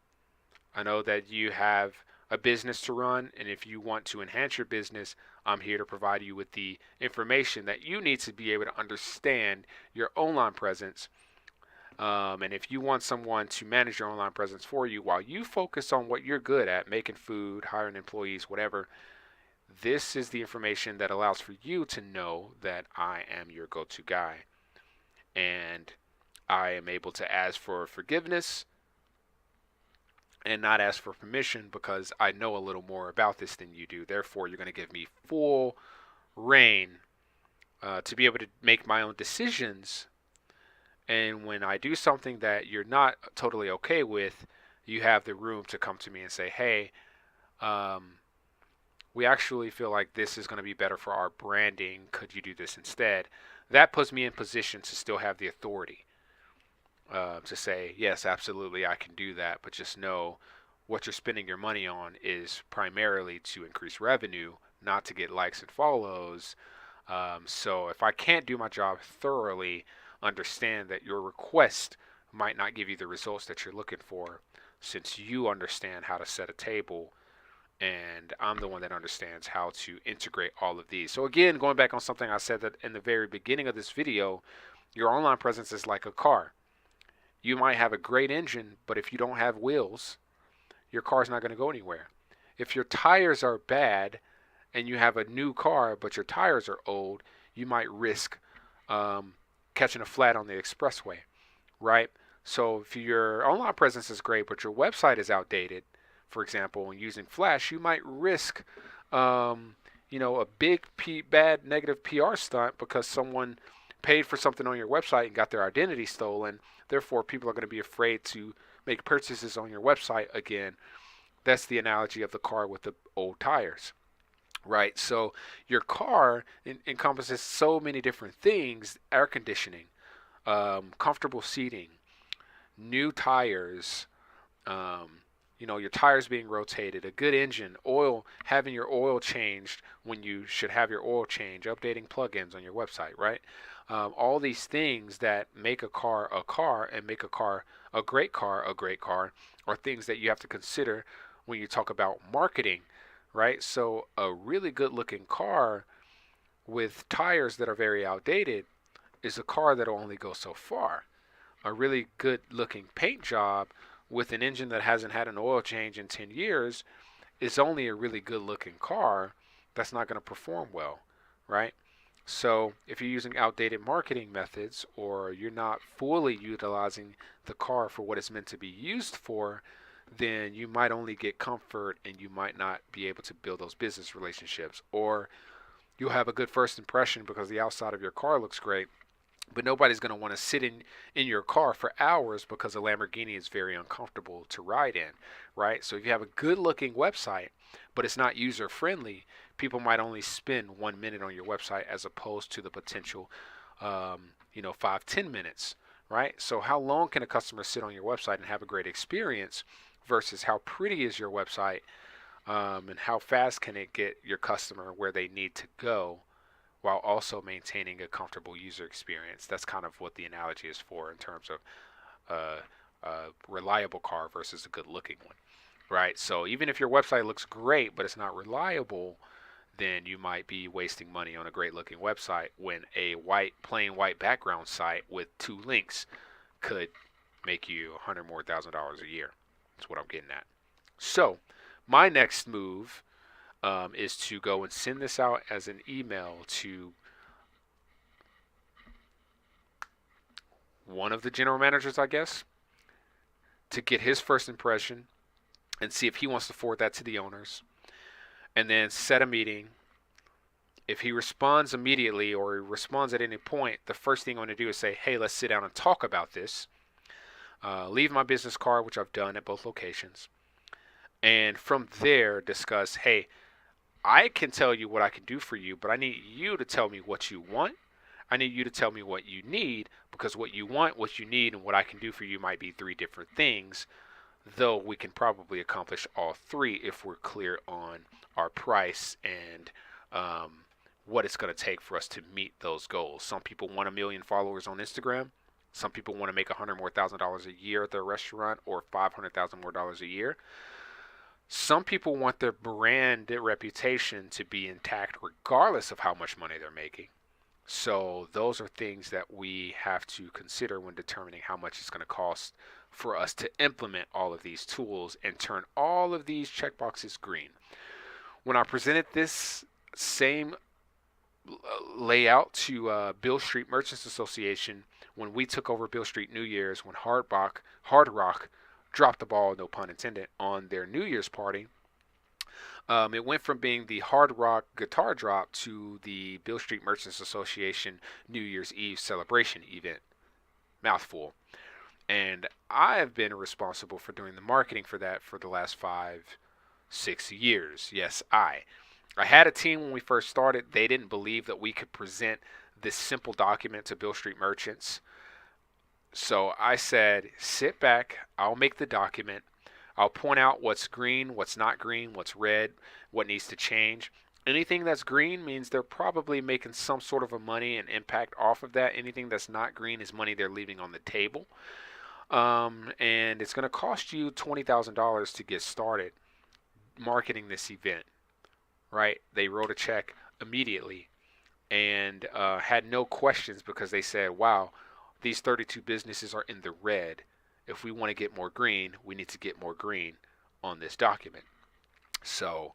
I know that you have a business to run, and if you want to enhance your business, I'm here to provide you with the information that you need to be able to understand your online presence. And if you want someone to manage your online presence for you while you focus on what you're good at, making food, hiring employees, whatever, this is the information that allows for you to know that I am your go-to guy. And I am able to ask for forgiveness and not ask for permission because I know a little more about this than you do. Therefore, you're going to give me full reign to be able to make my own decisions. And when I do something that you're not totally okay with, you have the room to come to me and say, hey, um, we actually feel like this is going to be better for our branding. Could you do this instead? That puts me in position to still have the authority to say, yes, absolutely, I can do that. But just know what you're spending your money on is primarily to increase revenue, not to get likes and follows. So if I can't do my job thoroughly, understand that your request might not give you the results that you're looking for, since you understand how to set a table and I'm the one that understands how to integrate all of these. So again, going back on something I said that in the very beginning of this video, your online presence is like a car. You might have a great engine, but if you don't have wheels, your car's not going to go anywhere. If your tires are bad and you have a new car, but your tires are old, you might risk catching a flat on the expressway, right? So if your online presence is great, but your website is outdated, for example, and using Flash, you might risk, a big bad negative PR stunt because someone paid for something on your website and got their identity stolen. Therefore, people are going to be afraid to make purchases on your website again. That's the analogy of the car with the old tires, right? So your car encompasses so many different things: air conditioning, comfortable seating, new tires, your tires being rotated, a good engine, oil, having your oil changed when you should have your oil change, updating plugins on your website, right? All these things that make a car and make a car a great car are things that you have to consider when you talk about marketing, right? So a really good looking car with tires that are very outdated is a car that'll only go so far. A really good looking paint job with an engine that hasn't had an oil change in 10 years is only a really good looking car that's not going to perform well, right? So if you're using outdated marketing methods or you're not fully utilizing the car for what it's meant to be used for, then you might only get comfort and you might not be able to build those business relationships. Or you'll have a good first impression because the outside of your car looks great, but nobody's going to want to sit in your car for hours because a Lamborghini is very uncomfortable to ride in, right? So if you have a good looking website, but it's not user friendly, people might only spend 1 minute on your website as opposed to the potential, 5-10 minutes, right? So how long can a customer sit on your website and have a great experience versus how pretty is your website, and how fast can it get your customer where they need to go while also maintaining a comfortable user experience. That's kind of what the analogy is for in terms of a reliable car versus a good looking one, right? So even if your website looks great but it's not reliable, then you might be wasting money on a great looking website when a plain white background site with 2 links could make you $100,000 a year. That's what I'm getting at. So my next move is to go and send this out as an email to one of the general managers, I guess, to get his first impression and see if he wants to forward that to the owners, and then set a meeting. If he responds immediately or he responds at any point, the first thing I'm going to do is say, hey, let's sit down and talk about this. Leave my business card, which I've done at both locations. And from there, discuss, hey, I can tell you what I can do for you, but I need you to tell me what you want. I need you to tell me what you need, because what you want, what you need, and what I can do for you might be 3 different things, though we can probably accomplish all 3 if we're clear on our price and what it's going to take for us to meet those goals. Some people want 1 million followers on Instagram. Some people want to make $100,000 a year at their restaurant, or $500,000 more a year. Some people want their brand, their reputation to be intact regardless of how much money they're making. So those are things that we have to consider when determining how much it's going to cost for us to implement all of these tools and turn all of these checkboxes green. When I presented this same layout to Bill Street Merchants Association, when we took over Bill Street New Year's, when Hard Rock dropped the ball, no pun intended, on their New Year's party. It went from being the Hard Rock guitar drop to the Bill Street Merchants Association New Year's Eve celebration event. Mouthful. And I have been responsible for doing the marketing for that for the last 6 years. Yes, I had a team when we first started. They didn't believe that we could present this simple document to Bill Street merchants. So I said, sit back, I'll make the document. I'll point out what's green, what's not green, what's red, what needs to change. Anything that's green means they're probably making some sort of a money and impact off of that. Anything that's not green is money they're leaving on the table. And it's going to cost you $20,000 to get started marketing this event, right? They wrote a check immediately and had no questions because they said, wow, these 32 businesses are in the red. If we want to get more green, we need to get more green on this document. So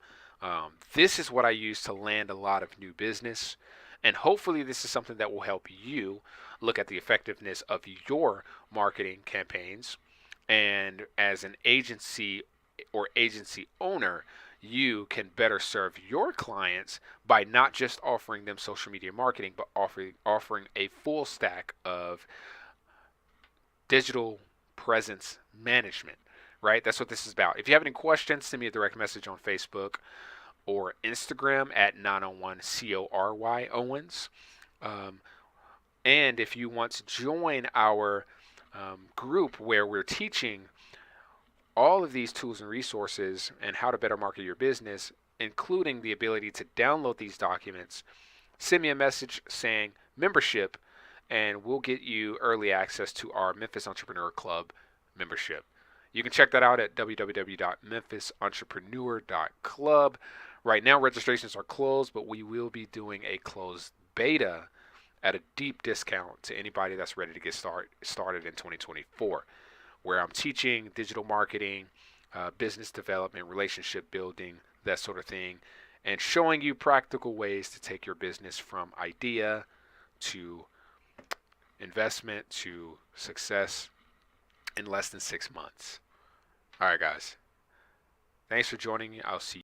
this is what I use to land a lot of new business. And hopefully this is something that will help you look at the effectiveness of your marketing campaigns. And as an agency or agency owner, you can better serve your clients by not just offering them social media marketing, but offering a full stack of digital presence management, right? That's what this is about. If you have any questions, send me a direct message on Facebook or Instagram at 901CORY Owens. And if you want to join our group where we're teaching all of these tools and resources and how to better market your business, including the ability to download these documents, send me a message saying membership, and we'll get you early access to our Memphis Entrepreneur Club membership. You can check that out at www.memphisentrepreneur.club. Right now, registrations are closed, but we will be doing a closed beta at a deep discount to anybody that's ready to get started in 2024, where I'm teaching digital marketing, business development, relationship building, that sort of thing, and showing you practical ways to take your business from idea to investment to success in less than 6 months. All right, guys. Thanks for joining me. I'll see you.